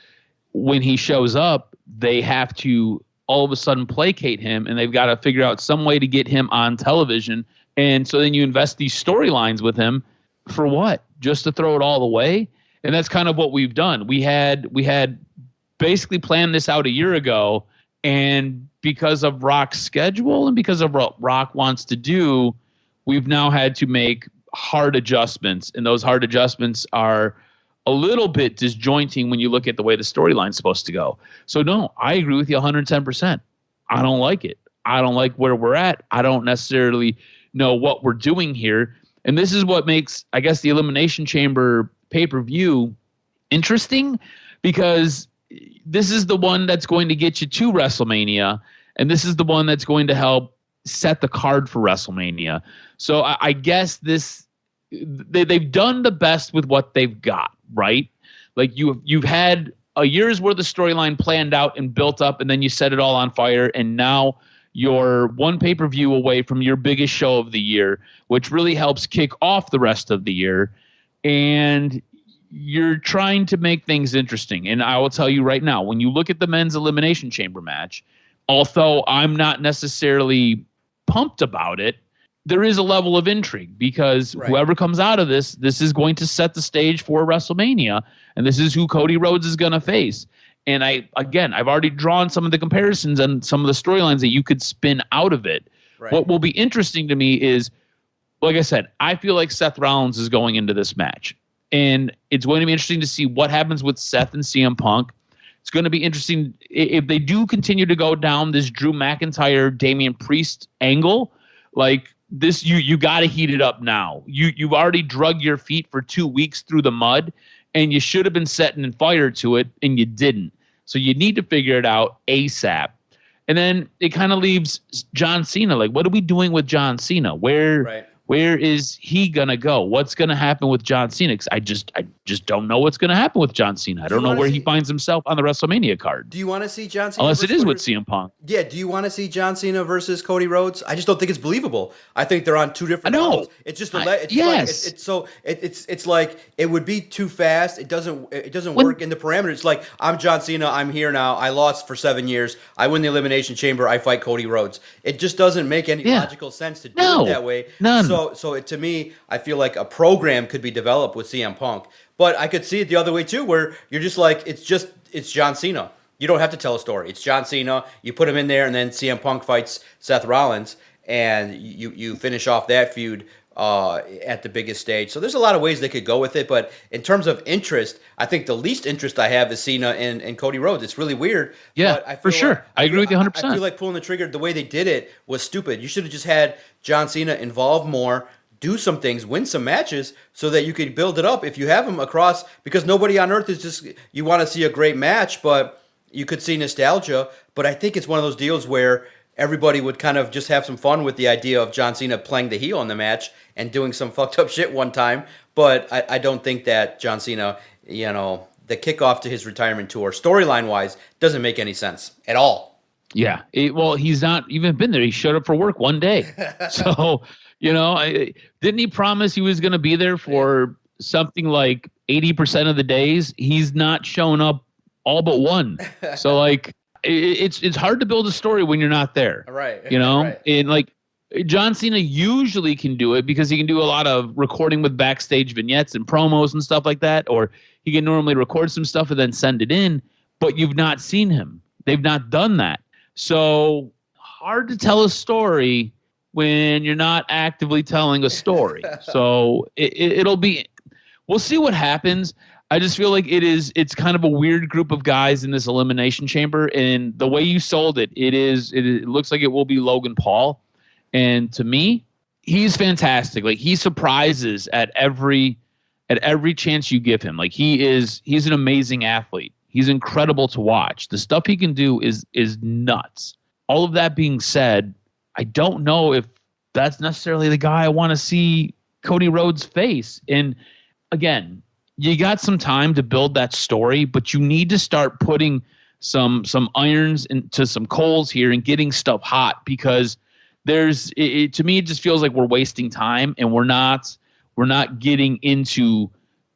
when he shows up, they have to all of a sudden placate him, and they've got to figure out some way to get him on television. And so then you invest these storylines with him for what? Just to throw it all away? And that's kind of what we've done. We had basically planned this out a year ago, and because of Rock's schedule and because of what Rock wants to do, we've now had to make hard adjustments, and those hard adjustments are a little bit disjointing when you look at the way the storyline's supposed to go. So no, I agree with you 110%. I don't like it. I don't like where we're at. I don't necessarily know what we're doing here. And this is what makes, I guess, the Elimination Chamber pay-per-view interesting, because this is the one that's going to get you to WrestleMania, and this is the one that's going to help set the card for WrestleMania. So I guess they've done the best with what they've got, right? Like you've had a year's worth of storyline planned out and built up, and then you set it all on fire, and now you're one pay-per-view away from your biggest show of the year, which really helps kick off the rest of the year. And you're trying to make things interesting. And I will tell you right now, when you look at the men's Elimination Chamber match, although I'm not necessarily pumped about it, there is a level of intrigue, because whoever comes out of this is going to set the stage for WrestleMania, and this is who Cody Rhodes is going to face. And I've already drawn some of the comparisons and some of the storylines that you could spin out of it. Right. What will be interesting to me is, like I said, I feel like Seth Rollins is going into this match. And it's going to be interesting to see what happens with Seth and CM Punk. It's going to be interesting if they do continue to go down this Drew McIntyre, Damian Priest angle. Like this, you got to heat it up now. You've already drug your feet for 2 weeks through the mud, and you should have been setting fire to it, and you didn't. So you need to figure it out ASAP. And then it kind of leaves John Cena. Like, what are we doing with John Cena? Where Where is he gonna go? What's gonna happen with John Cena? 'Cause I just don't know what's gonna happen with John Cena. I don't know where he finds himself on the WrestleMania card. Do you want to see John Cena? Unless it is with CM Punk. Yeah. Do you want to see John Cena versus Cody Rhodes? I just don't think it's believable. I think they're on two different levels. It's just it's like it would be too fast. It doesn't work in the parameters. It's like, I'm John Cena. I'm here now. I lost for 7 years. I win the Elimination Chamber. I fight Cody Rhodes. It just doesn't make any logical sense to do it that way. None. So to me, I feel like a program could be developed with CM Punk, but I could see it the other way too, where you're just like, it's John Cena. You don't have to tell a story. It's John Cena. You put him in there, and then CM Punk fights Seth Rollins, and you finish off that feud at the biggest stage. So there's a lot of ways they could go with it, but in terms of interest, I think the least interest I have is Cena and Cody Rhodes. It's really weird. Yeah, for sure. I agree with you 100%. I feel like pulling the trigger, the way they did it was stupid. You should have just had John Cena involved more, do some things, win some matches, so that you could build it up. If you have him across, because nobody on earth is just, you want to see a great match, but you could see nostalgia. But I think it's one of those deals where everybody would kind of just have some fun with the idea of John Cena playing the heel in the match and doing some fucked up shit one time. But I don't think that John Cena, the kickoff to his retirement tour, storyline-wise, doesn't make any sense at all. Yeah. Well, he's not even been there. He showed up for work one day. So, didn't he promise he was going to be there for something like 80% of the days? He's not shown up all but one. So, like, it's hard to build a story when you're not there. Right. Right. And, like, John Cena usually can do it because he can do a lot of recording with backstage vignettes and promos and stuff like that, or he can normally record some stuff and then send it in, but you've not seen him. They've not done that. So hard to tell a story when you're not actively telling a story. So it'll be, we'll see what happens. I just feel like it's kind of a weird group of guys in this Elimination Chamber, and the way you sold it, it looks like it will be Logan Paul. And to me, he's fantastic. Like, he surprises at every chance you give him. Like, he's an amazing athlete. He's incredible to watch. The stuff he can do is nuts. All of that being said, I don't know if that's necessarily the guy I want to see Cody Rhodes face. And again, you got some time to build that story, but you need to start putting some irons into some coals here and getting stuff hot, because to me, it just feels like we're wasting time and we're not getting into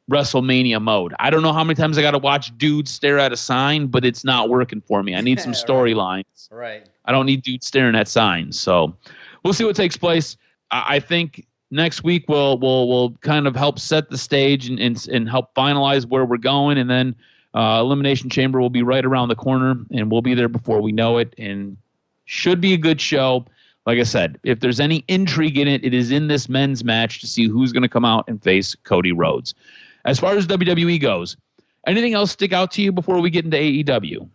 WrestleMania mode. I don't know how many times I got to watch dudes stare at a sign, but it's not working for me. I need some storylines. Right. I don't need dudes staring at signs. So we'll see what takes place. I think next week we'll kind of help set the stage and help finalize where we're going, and then Elimination Chamber will be right around the corner, and we'll be there before we know it, and should be a good show. Like I said, if there's any intrigue in it, it is in this men's match to see who's going to come out and face Cody Rhodes. As far as WWE goes, anything else stick out to you before we get into AEW?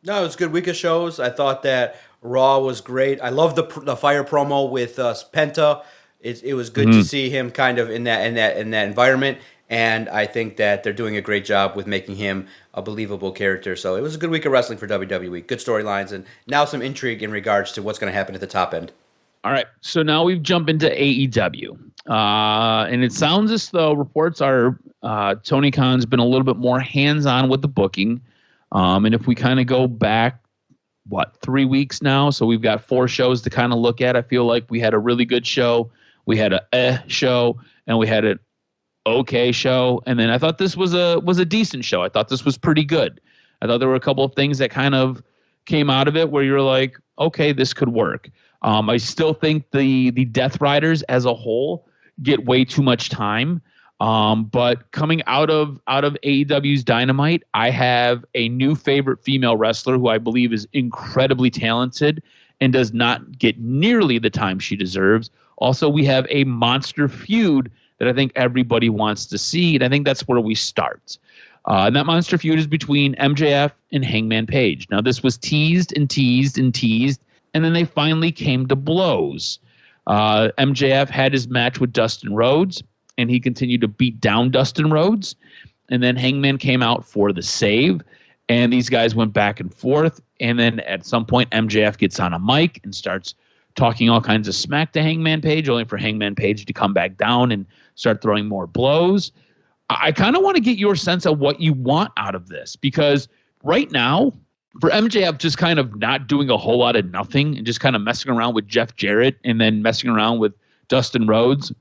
No, it was a good week of shows. I thought that Raw was great. I love the fire promo with Penta. It was good to see him kind of in that environment, and I think that they're doing a great job with making him a believable character. So it was a good week of wrestling for WWE. Good storylines, and now some intrigue in regards to what's going to happen at the top end. All right, so now we've jumped into AEW, and it sounds as though reports are Tony Khan's been a little bit more hands-on with the booking, and if we kind of go back, 3 weeks now, so we've got 4 shows to kind of look at. I feel like we had a really good show, we had a show, and we had an okay show, and then I thought this was a decent show. I thought this was pretty good. I thought there were a couple of things that kind of came out of it where you're like, okay, this could work. I still think the Death Riders as a whole get way too much time. But coming out of AEW's Dynamite, I have a new favorite female wrestler who I believe is incredibly talented and does not get nearly the time she deserves. Also, we have a monster feud that I think everybody wants to see, and I think that's where we start. And that monster feud is between MJF and Hangman Page. Now, this was teased and teased and teased, and then they finally came to blows. MJF had his match with Dustin Rhodes, and he continued to beat down Dustin Rhodes. And then Hangman came out for the save, and these guys went back and forth. And then at some point, MJF gets on a mic and starts talking all kinds of smack to Hangman Page, only for Hangman Page to come back down and start throwing more blows. I kind of want to get your sense of what you want out of this, because right now, for MJF just kind of not doing a whole lot of nothing and just kind of messing around with Jeff Jarrett and then messing around with Dustin Rhodes,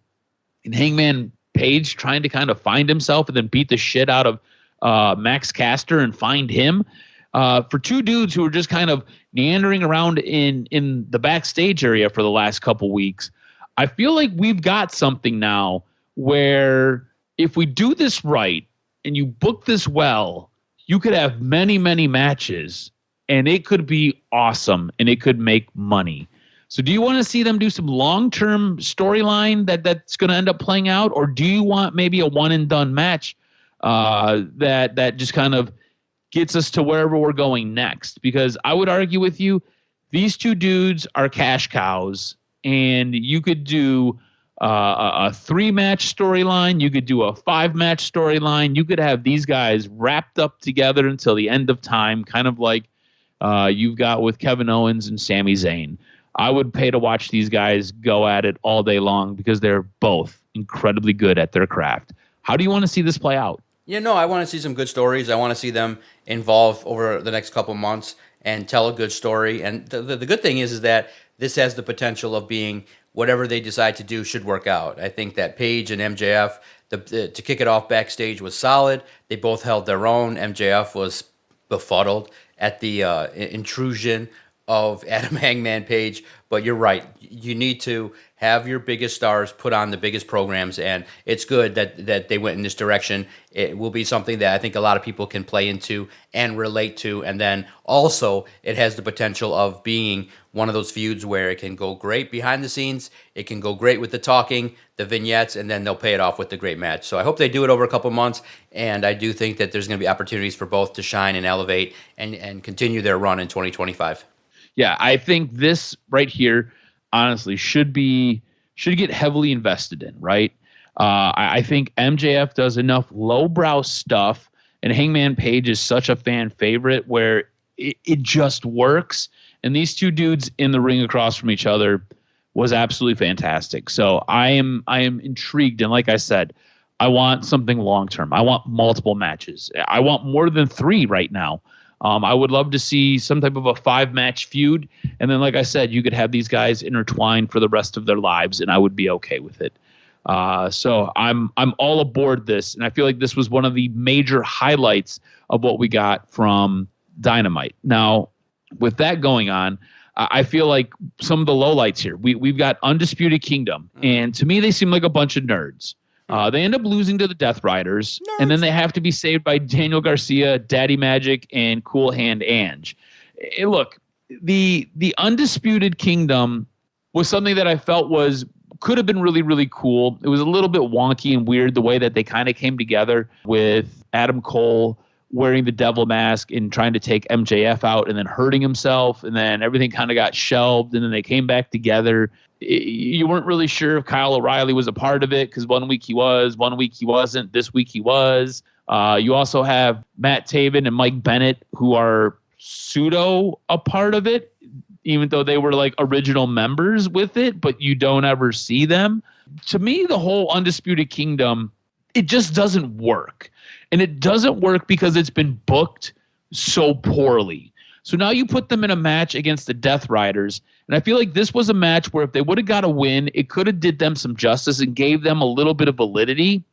and Hangman Page trying to kind of find himself and then beat the shit out of Max Caster and find him. For two dudes who are just kind of meandering around in the backstage area for the last couple weeks, I feel like we've got something now where if we do this right and you book this well, you could have many, many matches and it could be awesome and it could make money. So do you want to see them do some long-term storyline that's going to end up playing out, or do you want maybe a one-and-done match that just kind of gets us to wherever we're going next? Because I would argue with you, these two dudes are cash cows, and you could do a 3-match storyline, you could do a 5-match storyline, you could have these guys wrapped up together until the end of time, kind of like you've got with Kevin Owens and Sami Zayn. I would pay to watch these guys go at it all day long because they're both incredibly good at their craft. How do you want to see this play out? Yeah, no, I want to see some good stories. I want to see them involve over the next couple months and tell a good story. And the good thing is that this has the potential of being whatever they decide to do should work out. I think that Paige and MJF, to kick it off backstage, was solid. They both held their own. MJF was befuddled at the intrusion of Adam Hangman Page, but you're right. You need to have your biggest stars put on the biggest programs, and it's good that they went in this direction. It will be something that I think a lot of people can play into and relate to, and then also it has the potential of being one of those feuds where it can go great behind the scenes, it can go great with the talking, the vignettes, and then they'll pay it off with the great match. So I hope they do it over a couple months, and I do think that there's going to be opportunities for both to shine and elevate and continue their run in 2025. Yeah, I think this right here, honestly, should get heavily invested in, right? I think MJF does enough lowbrow stuff, and Hangman Page is such a fan favorite where it just works. And these two dudes in the ring across from each other was absolutely fantastic. So I am intrigued, and like I said, I want something long term. I want multiple matches. I want more than 3 right now. I would love to see some type of a 5-match feud. And then, like I said, you could have these guys intertwined for the rest of their lives, and I would be okay with it. So I'm all aboard this. And I feel like this was one of the major highlights of what we got from Dynamite. Now, with that going on, I feel like some of the lowlights here, we've got Undisputed Kingdom. And to me, they seem like a bunch of nerds. They end up losing to the Death Riders, and then they have to be saved by Daniel Garcia, Daddy Magic, and Cool Hand Ange. Look, the Undisputed Kingdom was something that I felt could have been really, really cool. It was a little bit wonky and weird the way that they kind of came together with Adam Cole wearing the devil mask and trying to take MJF out and then hurting himself, and then everything kind of got shelved, and then they came back together. You weren't really sure if Kyle O'Reilly was a part of it because 1 week he was, 1 week he wasn't, this week he was. You also have Matt Taven and Mike Bennett, who are pseudo a part of it, even though they were like original members with it, but you don't ever see them. To me, the whole Undisputed Kingdom, it just doesn't work. And it doesn't work because it's been booked so poorly. So now you put them in a match against the Death Riders, and I feel like this was a match where if they would have got a win, it could have did them some justice and gave them a little bit of validity.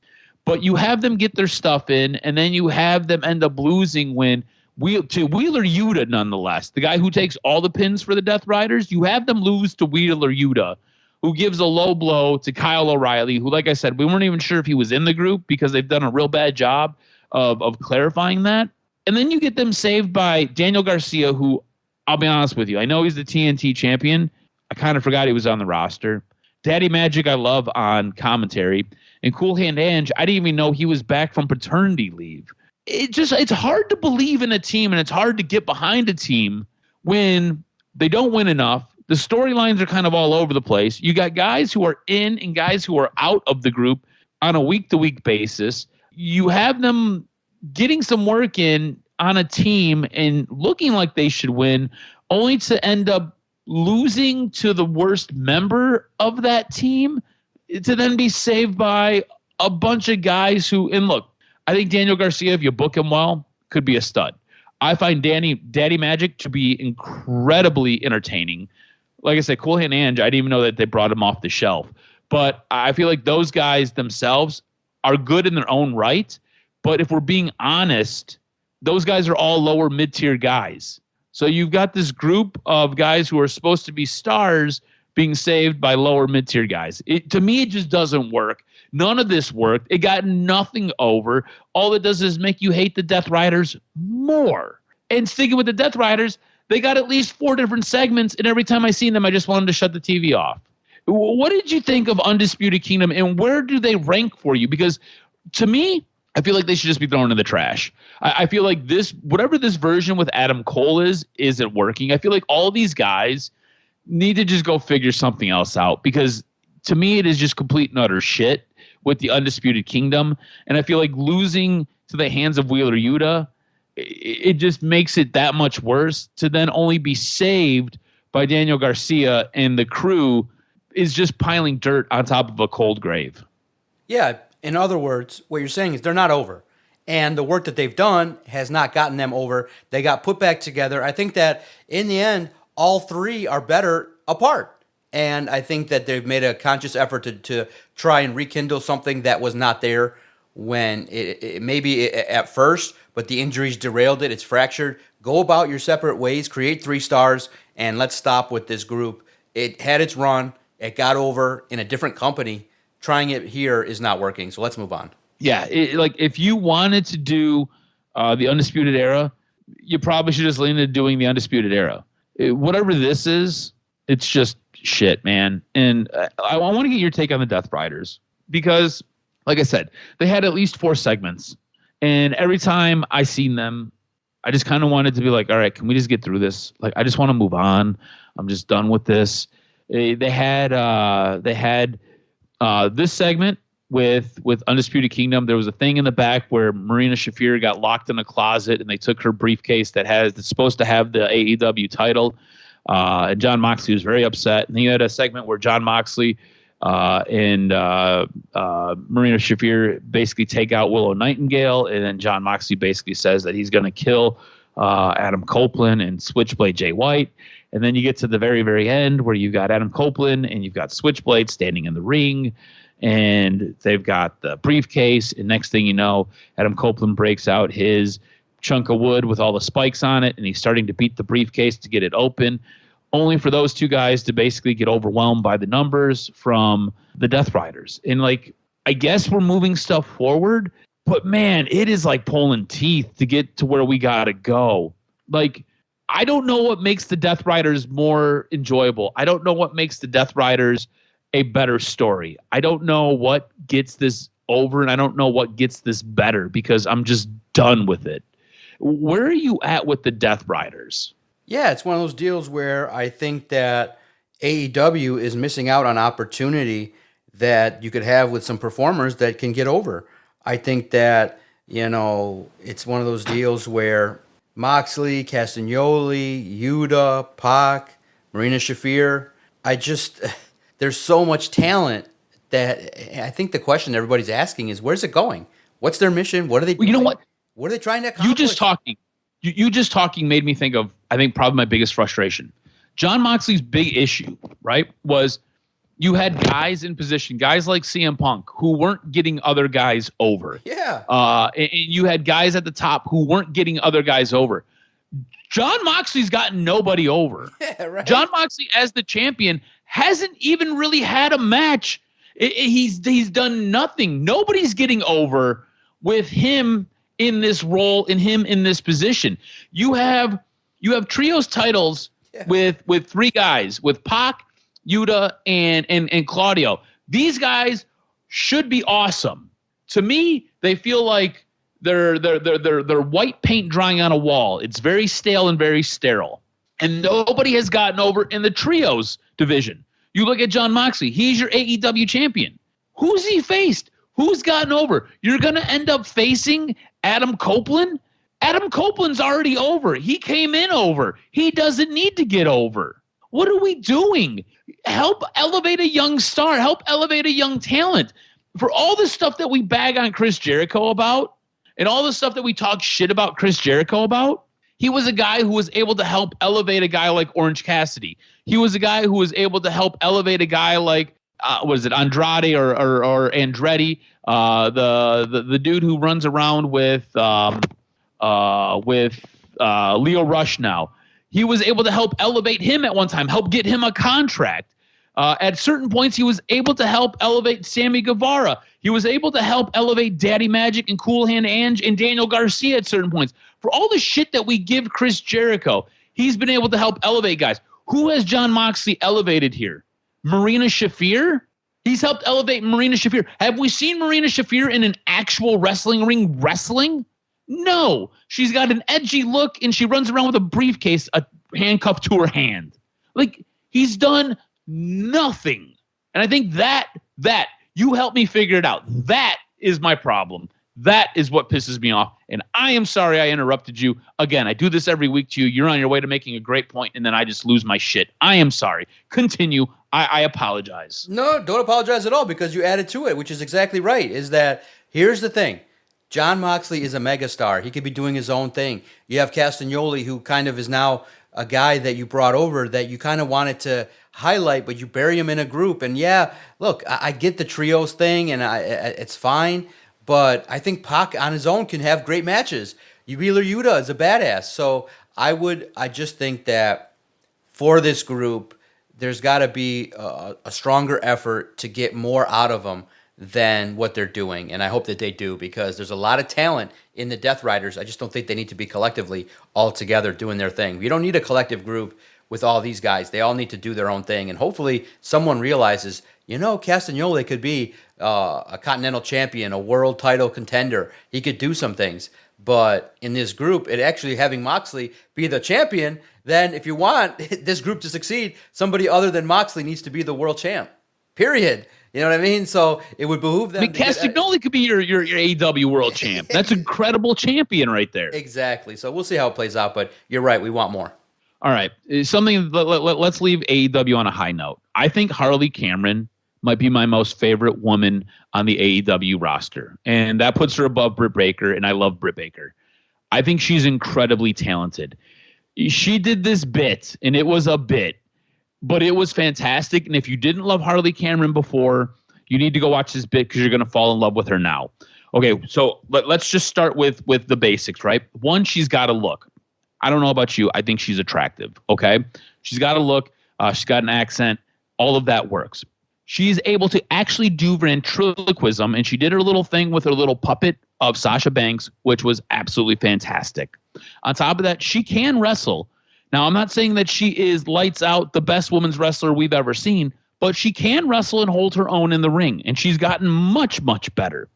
But you have them get their stuff in, and then you have them end up losing to Wheeler Yuta, nonetheless. The guy who takes all the pins for the Death Riders, you have them lose to Wheeler Yuta, who gives a low blow to Kyle O'Reilly, who, like I said, we weren't even sure if he was in the group because they've done a real bad job of clarifying that. And then you get them saved by Daniel Garcia, who, I'll be honest with you, I know he's the TNT champion. I kind of forgot he was on the roster. Daddy Magic I love on commentary. And Cool Hand Ange, I didn't even know he was back from paternity leave. It's hard to believe in a team, and it's hard to get behind a team when they don't win enough. The storylines are kind of all over the place. You got guys who are in and guys who are out of the group on a week-to-week basis. You have them getting some work in on a team and looking like they should win, only to end up losing to the worst member of that team to then be saved by a bunch of guys who, and look, I think Daniel Garcia, if you book him well, could be a stud. I find Daddy Magic to be incredibly entertaining. Like I said, Cool Hand Ange, I didn't even know that they brought him off the shelf. But I feel like those guys themselves are good in their own right. But if we're being honest, those guys are all lower mid-tier guys. So you've got this group of guys who are supposed to be stars being saved by lower mid-tier guys. To me, it just doesn't work. None of this worked. It got nothing over. All it does is make you hate the Death Riders more. And sticking with the Death Riders, they got at least 4 different segments, and every time I seen them, I just wanted to shut the TV off. What did you think of Undisputed Kingdom, and where do they rank for you? Because to me, I feel like they should just be thrown in the trash. I feel like whatever this version with Adam Cole isn't working. I feel like all these guys need to just go figure something else out, because to me, it is just complete and utter shit with the Undisputed Kingdom. And I feel like losing to the hands of Wheeler Yuta, it just makes it that much worse to then only be saved by Daniel Garcia, and the crew is just piling dirt on top of a cold grave. Yeah, in other words, what you're saying is they're not over. And the work that they've done has not gotten them over. They got put back together. I think that in the end, all 3 are better apart. And I think that they've made a conscious effort to try and rekindle something that was not there when it maybe at first, but the injuries derailed it. It's fractured. Go about your separate ways, create 3 stars, and let's stop with this group. It had its run. It got over in a different company. Trying it here is not working, so let's move on. Yeah, like if you wanted to do the Undisputed Era, you probably should just lean into doing the Undisputed Era. Whatever this is, it's just shit, man. And I want to get your take on the Death Riders, because, like I said, they had at least 4 segments. And every time I seen them, I just kind of wanted to be like, all right, can we just get through this? Like, I just want to move on. I'm just done with this. They had this segment with Undisputed Kingdom. There was a thing in the back where Marina Shafir got locked in a closet, and they took her briefcase that's supposed to have the AEW title. And Jon Moxley was very upset. And he had a segment where Jon Moxley and Marina Shafir basically take out Willow Nightingale, and then Jon Moxley basically says that he's going to kill Adam Copeland and Switchblade Jay White. And then you get to the very, very end where you've got Adam Copeland and you've got Switchblade standing in the ring, and they've got the briefcase. And next thing you know, Adam Copeland breaks out his chunk of wood with all the spikes on it, and he's starting to beat the briefcase to get it open, only for those 2 guys to basically get overwhelmed by the numbers from the Death Riders. And like, I guess we're moving stuff forward, but man, it is like pulling teeth to get to where we got to go. Like, I don't know what makes the Death Riders more enjoyable. I don't know what makes the Death Riders a better story. I don't know what gets this over, and I don't know what gets this better, because I'm just done with it. Where are you at with the Death Riders? Yeah, it's one of those deals where I think that AEW is missing out on opportunity that you could have with some performers that can get over. I think that, it's one of those deals where Moxley, Castagnoli, Yuta, Pac, Marina Shafir, there's so much talent that I think the question everybody's asking is, where's it going? What's their mission? What are they doing? You know what? What are they trying to accomplish? You just talking made me think of, I think, probably my biggest frustration. Jon Moxley's big issue, right, was you had guys in position, guys like CM Punk, who weren't getting other guys over. Yeah. And you had guys at the top who weren't getting other guys over. Jon Moxley's gotten nobody over. Yeah, right. Jon Moxley, as the champion, hasn't even really had a match. He's done nothing. Nobody's getting over with him in this role, in this position. You have trios titles with 3 guys, with Pac, Yuta, and Claudio. These guys should be awesome. To me, they feel like they're white paint drying on a wall. It's very stale and very sterile. And nobody has gotten over in the trios division. You look at Jon Moxley. He's your AEW champion. Who's he faced? Who's gotten over? You're going to end up facing Adam Copeland? Adam Copeland's already over. He came in over. He doesn't need to get over. What are we doing? Help elevate a young star. Help elevate a young talent. For all the stuff that we bag on Chris Jericho about and all the stuff that we talk shit about Chris Jericho about, he was a guy who was able to help elevate a guy like Orange Cassidy. He was a guy who was able to help elevate a guy like, was it Andrade or Andretti, the dude who runs around with Leo Rush now. He was able to help elevate him at one time, help get him a contract. At certain points, he was able to help elevate Sammy Guevara. He was able to help elevate Daddy Magic and Cool Hand Ange and Daniel Garcia at certain points. For all the shit that we give Chris Jericho, he's been able to help elevate guys. Who has Jon Moxley elevated here? Marina Shafir? He's helped elevate Marina Shafir. Have we seen Marina Shafir in an actual wrestling ring wrestling? No. She's got an edgy look, and she runs around with a briefcase handcuffed to her hand. Like, he's done nothing. And I think that you helped me figure it out. That is my problem. That is what pisses me off. And I am sorry I interrupted you. Again, I do this every week to you. You're on your way to making a great point, and then I just lose my shit. I am sorry. Continue. I apologize. No, don't apologize at all, because you added to it, which is exactly right. Is that, here's the thing. Jon Moxley is a megastar. He could be doing his own thing. You have Castagnoli, who kind of is now a guy that you brought over that you kind of wanted to highlight, but you bury him in a group. And yeah, look, I get the trios thing, and it's fine. But I think Pac on his own can have great matches. Wheeler Yuta is a badass. So I just think that for this group, there's got to be a stronger effort to get more out of them than what they're doing. And I hope that they do, because there's a lot of talent in the Death Riders. I just don't think they need to be collectively all together doing their thing. You don't need a collective group with all these guys. They all need to do their own thing. And hopefully someone realizes, Castagnoli could be a Continental Champion, a world title contender. He could do some things. But in this group, it actually having Moxley be the champion, then if you want this group to succeed, somebody other than Moxley needs to be the world champ. Period. You know what I mean? So it would behoove them. Castagnoli could be your AEW world champ. That's an incredible champion right there. Exactly. So we'll see how it plays out. But you're right. We want more. All right. Let's leave AEW on a high note. I think Harley Cameron might be my most favorite woman on the AEW roster. And that puts her above Britt Baker, and I love Britt Baker. I think she's incredibly talented. She did this bit, and it was a bit, but it was fantastic. And if you didn't love Harley Cameron before, you need to go watch this bit, because you're going to fall in love with her now. Okay, so let's just start with the basics, right? One, she's got a look. I don't know about you. I think she's attractive, okay? She's got a look. She's got an accent. All of that works. She's able to actually do ventriloquism, and she did her little thing with her little puppet of Sasha Banks, which was absolutely fantastic. On top of that, she can wrestle. Now, I'm not saying that she is lights out the best women's wrestler we've ever seen, but she can wrestle and hold her own in the ring, and she's gotten much, much better.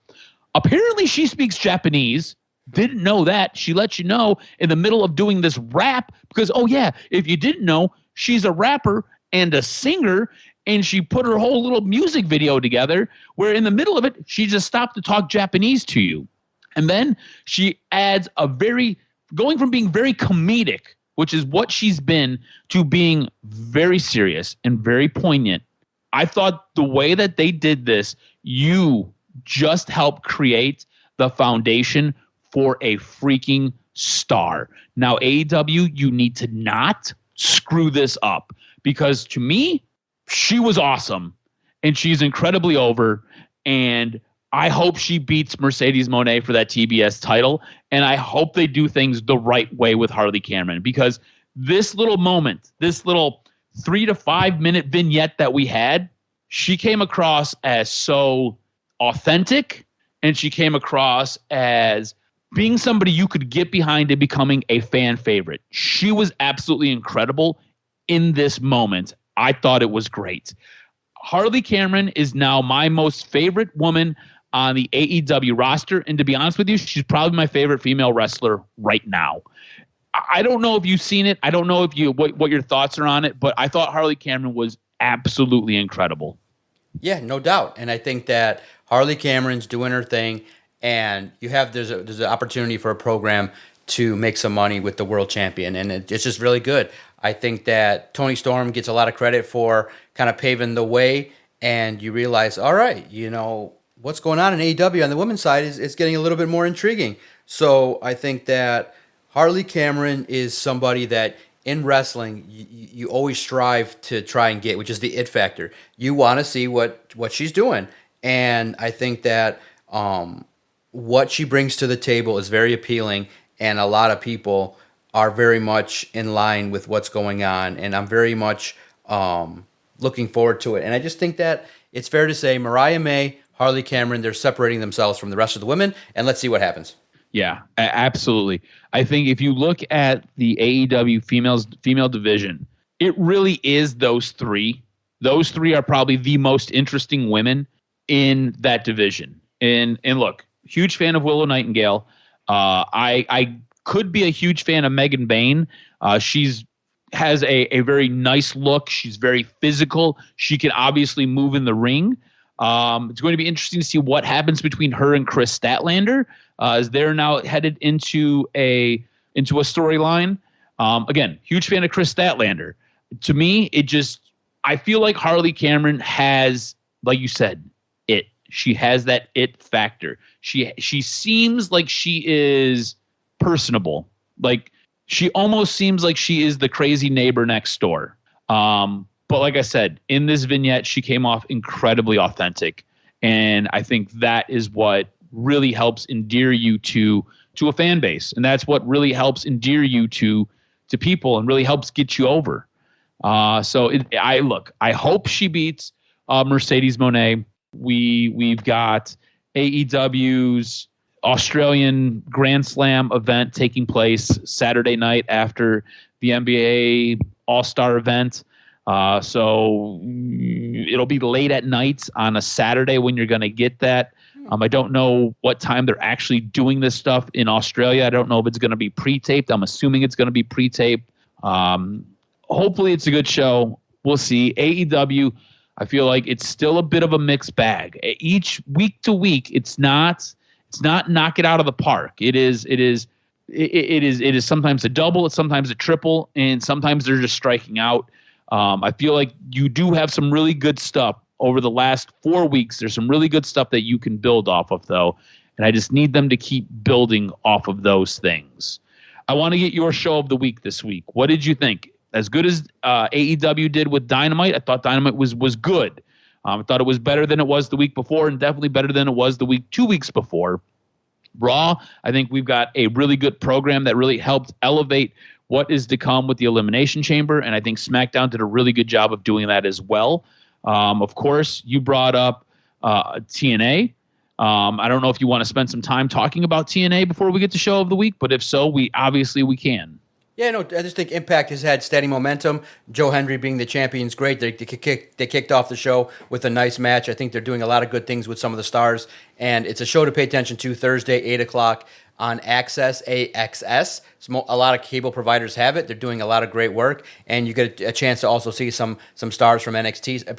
Apparently, she speaks Japanese. Didn't know that. She let you know in the middle of doing this rap, because, oh yeah, if you didn't know, she's a rapper and a singer, and she put her whole little music video together where in the middle of it, she just stopped to talk Japanese to you. And then she adds going from being very comedic, which is what she's been, to being very serious and very poignant. I thought the way that they did this, you just helped create the foundation for a freaking star. Now, AEW, you need to not screw this up, because to me, she was awesome, and she's incredibly over, and I hope she beats Mercedes Moné for that TBS title, and I hope they do things the right way with Harley Cameron, because this little moment, this little 3 to 5 minute vignette that we had, she came across as so authentic, and she came across as being somebody you could get behind and becoming a fan favorite. She was absolutely incredible in this moment. I thought it was great. Harley Cameron is now my most favorite woman on the AEW roster. And to be honest with you, she's probably my favorite female wrestler right now. I don't know if you've seen it. I don't know if what your thoughts are on it, but I thought Harley Cameron was absolutely incredible. Yeah, no doubt. And I think that Harley Cameron's doing her thing, and there's an opportunity for a program to make some money with the world champion, and it's just really good. I think that Tony Storm gets a lot of credit for kind of paving the way, and you realize, all right, what's going on in AEW on the women's side is getting a little bit more intriguing. So I think that Harley Cameron is somebody that in wrestling you always strive to try and get, which is the it factor. You want to see what she's doing, and I think that what she brings to the table is very appealing, and a lot of people are very much in line with what's going on, and I'm very much looking forward to it. And I just think that it's fair to say Mariah May, Harley Cameron, they're separating themselves from the rest of the women, and let's see what happens. Yeah, absolutely. I think if you look at the AEW female division, it really is those three. Those three are probably the most interesting women in that division. And look, huge fan of Willow Nightingale. I could be a huge fan of Megan Bayne. She's has a very nice look. She's very physical. She can obviously move in the ring. It's going to be interesting to see what happens between her and Chris Statlander as they're now headed into a storyline. Again, huge fan of Chris Statlander. To me, I feel like Harley Cameron has, like you said, it. She has that it factor. She seems like she is personable. Like she almost seems like she is the crazy neighbor next door. But like I said, in this vignette, she came off incredibly authentic. And I think that is what really helps endear you to a fan base. And that's what really helps endear you to people and really helps get you over. I hope she beats Mercedes Moné. We've got AEW's Australian Grand Slam event taking place Saturday night after the NBA All-Star event. So it'll be late at night on a Saturday when you're going to get that. I don't know what time they're actually doing this stuff in Australia. I don't know if it's going to be pre-taped. I'm assuming it's going to be pre-taped. Hopefully it's a good show. We'll see. AEW, I feel like it's still a bit of a mixed bag. Each week to week, it's not knock it out of the park. It is sometimes a double, it's sometimes a triple, and sometimes they're just striking out. I feel like you do have some really good stuff over the last 4 weeks. There's some really good stuff that you can build off of, though, and I just need them to keep building off of those things. I want to get your show of the week this week. What did you think? As good as AEW did with Dynamite, I thought Dynamite was good. I thought it was better than it was the week before, and definitely better than it was the 2 weeks before. Raw, I think we've got a really good program that really helped elevate what is to come with the Elimination Chamber, and I think SmackDown did a really good job of doing that as well. Of course, you brought up TNA. I don't know if you want to spend some time talking about TNA before we get to show of the week, but if so, we can. Yeah, no, I just think Impact has had steady momentum. Joe Hendry being the champion is great. They kicked off the show with a nice match. I think they're doing a lot of good things with some of the stars, and it's a show to pay attention to Thursday, 8 o'clock on Access, AXS. A lot of cable providers have it. They're doing a lot of great work, and you get a chance to also see some stars from NXT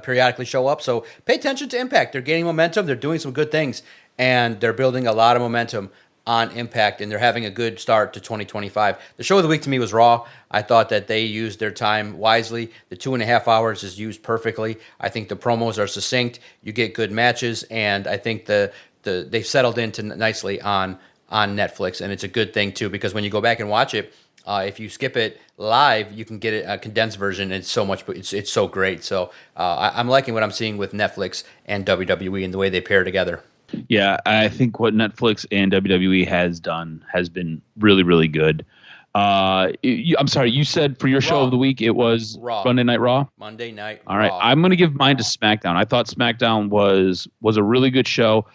periodically show up. So pay attention to Impact. They're gaining momentum. They're doing some good things, and they're building a lot of momentum on Impact, and they're having a good start to 2025. The show of the week to me was Raw. I thought that they used their time wisely. The 2.5 hours is used perfectly. I think the promos are succinct. You get good matches, and I think they've settled into nicely on Netflix, and it's a good thing too, because when you go back and watch it, if you skip it live, you can get a condensed version. And it's so great. So I'm liking what I'm seeing with Netflix and WWE and the way they pair together. Yeah, I think what Netflix and WWE has done has been really, really good. I'm sorry, you said for your show of the week it was Raw. Monday Night Raw? Monday Night All right, Raw. I'm going to give mine to SmackDown. I thought SmackDown was a really good show.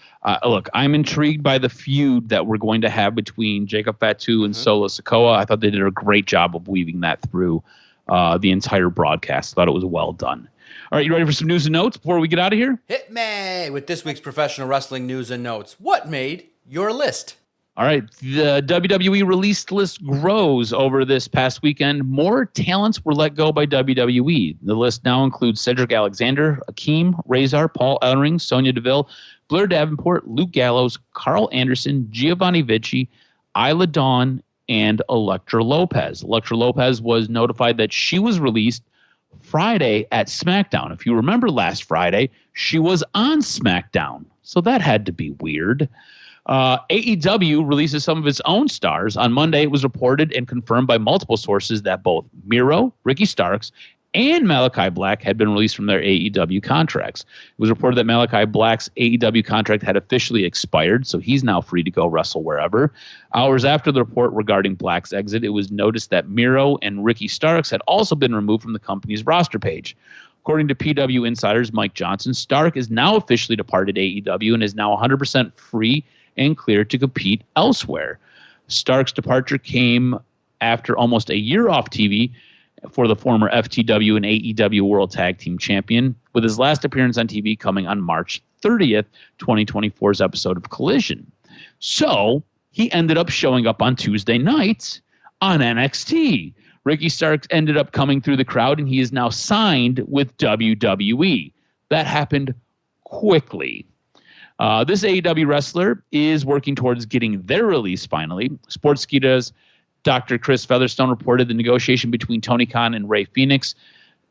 Look, I'm intrigued by the feud that we're going to have between Jacob Fatu and Solo Sikoa. I thought they did a great job of weaving that through the entire broadcast. I thought it was well done. All right, you ready for some news and notes before we get out of here? Hit me with this week's professional wrestling news and notes. What made your list? All right, the WWE released list grows over this past weekend. More talents were let go by WWE. The list now includes Cedric Alexander, Akeem, Razor, Paul Ellering, Sonya Deville, Blair Davenport, Luke Gallows, Carl Anderson, Giovanni Vinci, Isla Dawn and Elektra Lopez. Elektra Lopez was notified that she was released Friday at SmackDown. If you remember last Friday, she was on SmackDown. So that had to be weird. AEW releases some of its own stars. On Monday, it was reported and confirmed by multiple sources that both Miro, Ricky Starks, and Malachi Black had been released from their AEW contracts. It was reported that Malachi Black's AEW contract had officially expired, so he's now free to go wrestle wherever. Hours after the report regarding Black's exit, it was noticed that Miro and Ricky Starks had also been removed from the company's roster page. According to PW insiders Mike Johnson, Stark is now officially departed AEW and is now 100% free and clear to compete elsewhere. Stark's departure came after almost a year off TV for the former FTW and AEW World Tag Team Champion, with his last appearance on TV coming on March 30th, 2024's episode of Collision. So he ended up showing up on Tuesday night on NXT. Ricky Starks ended up coming through the crowd, and he is now signed with WWE. That happened quickly. This AEW wrestler is working towards getting their release finally. Sportskeeda's Dr. Chris Featherstone reported the negotiation between Tony Khan and Rey Fenix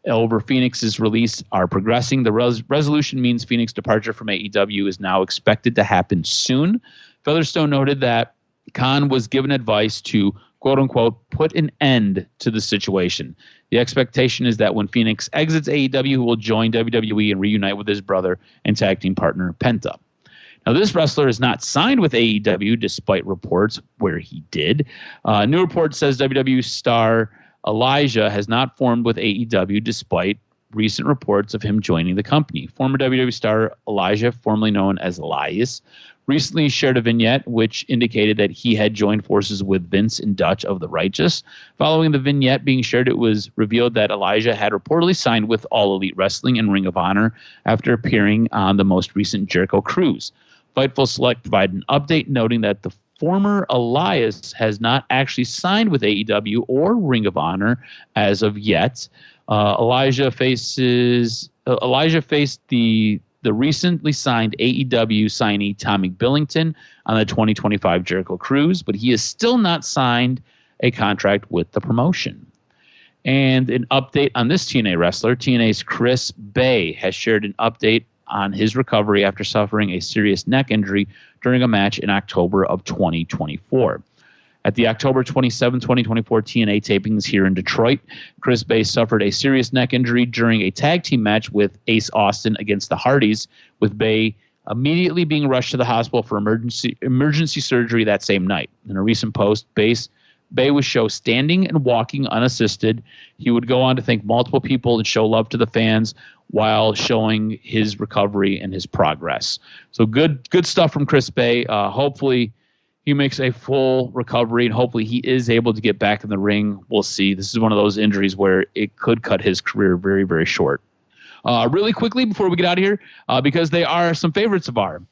over Phoenix's release are progressing. The resolution means Phoenix's departure from AEW is now expected to happen soon. Featherstone noted that Khan was given advice to, quote-unquote, put an end to the situation. The expectation is that when Phoenix exits AEW, he will join WWE and reunite with his brother and tag team partner, Penta. Now, this wrestler is not signed with AEW, despite reports where he did. A new report says WWE star Elijah has not formed with AEW, despite recent reports of him joining the company. Former WWE star Elijah, formerly known as Elias, recently shared a vignette which indicated that he had joined forces with Vince and Dutch of the Righteous. Following the vignette being shared, it was revealed that Elijah had reportedly signed with All Elite Wrestling and Ring of Honor after appearing on the most recent Jericho Cruise. Fightful Select provided an update noting that the former Elias has not actually signed with AEW or Ring of Honor as of yet. Elijah faced the recently signed AEW signee Tommy Billington on the 2025 Jericho Cruise, but he has still not signed a contract with the promotion. And an update on this TNA wrestler, TNA's Chris Bay has shared an update on his recovery after suffering a serious neck injury during a match in October of 2024. At the October 27, 2024 TNA tapings here in Detroit, Chris Bay suffered a serious neck injury during a tag team match with Ace Austin against the Hardys, with Bay immediately being rushed to the hospital for emergency surgery that same night. In a recent post, Bay was shown standing and walking unassisted. He would go on to thank multiple people and show love to the fans while showing his recovery and his progress. So good stuff from Chris Bay. Hopefully he makes a full recovery, and hopefully he is able to get back in the ring. We'll see. This is one of those injuries where it could cut his career very, very short. Really quickly before we get out of here, because they are some favorites of ours.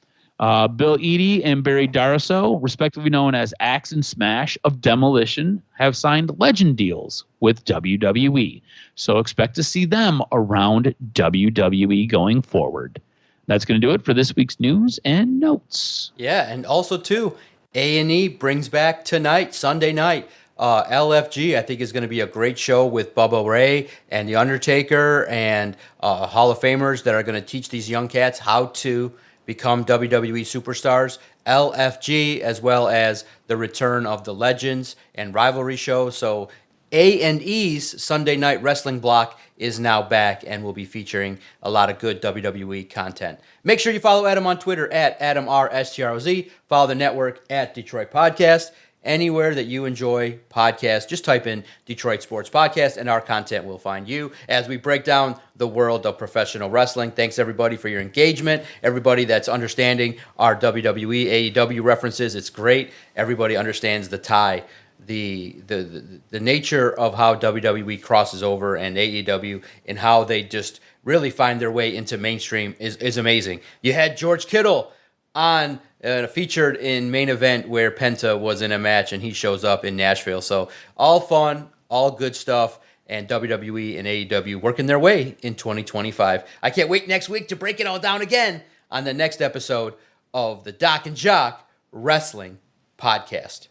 Bill Eadie and Barry Darsow, respectively known as Axe and Smash of Demolition, have signed legend deals with WWE. So expect to see them around WWE going forward. That's going to do it for this week's news and notes. Yeah, and also, too, A&E brings back tonight, Sunday night. LFG, I think, is going to be a great show with Bubba Ray and The Undertaker and Hall of Famers that are going to teach these young cats how to become WWE superstars. LFG, as well as the return of the Legends and Rivalry show. So A&E's Sunday Night Wrestling block is now back and will be featuring a lot of good WWE content. Make sure you follow Adam on Twitter at AdamRSTROZ. Follow the network at Detroit Podcast. Anywhere that you enjoy podcasts, just type in Detroit Sports Podcast and our content will find you as we break down the world of professional wrestling. Thanks, everybody, for your engagement. Everybody that's understanding our WWE, AEW references, it's great. Everybody understands the tie, the nature of how WWE crosses over and AEW and how they just really find their way into mainstream is amazing. You had George Kittle on featured in Main Event where Penta was in a match and he shows up in Nashville. So all fun, all good stuff, and WWE and AEW working their way in 2025. I can't wait next week to break it all down again on the next episode of the Doc and Jock Wrestling Podcast.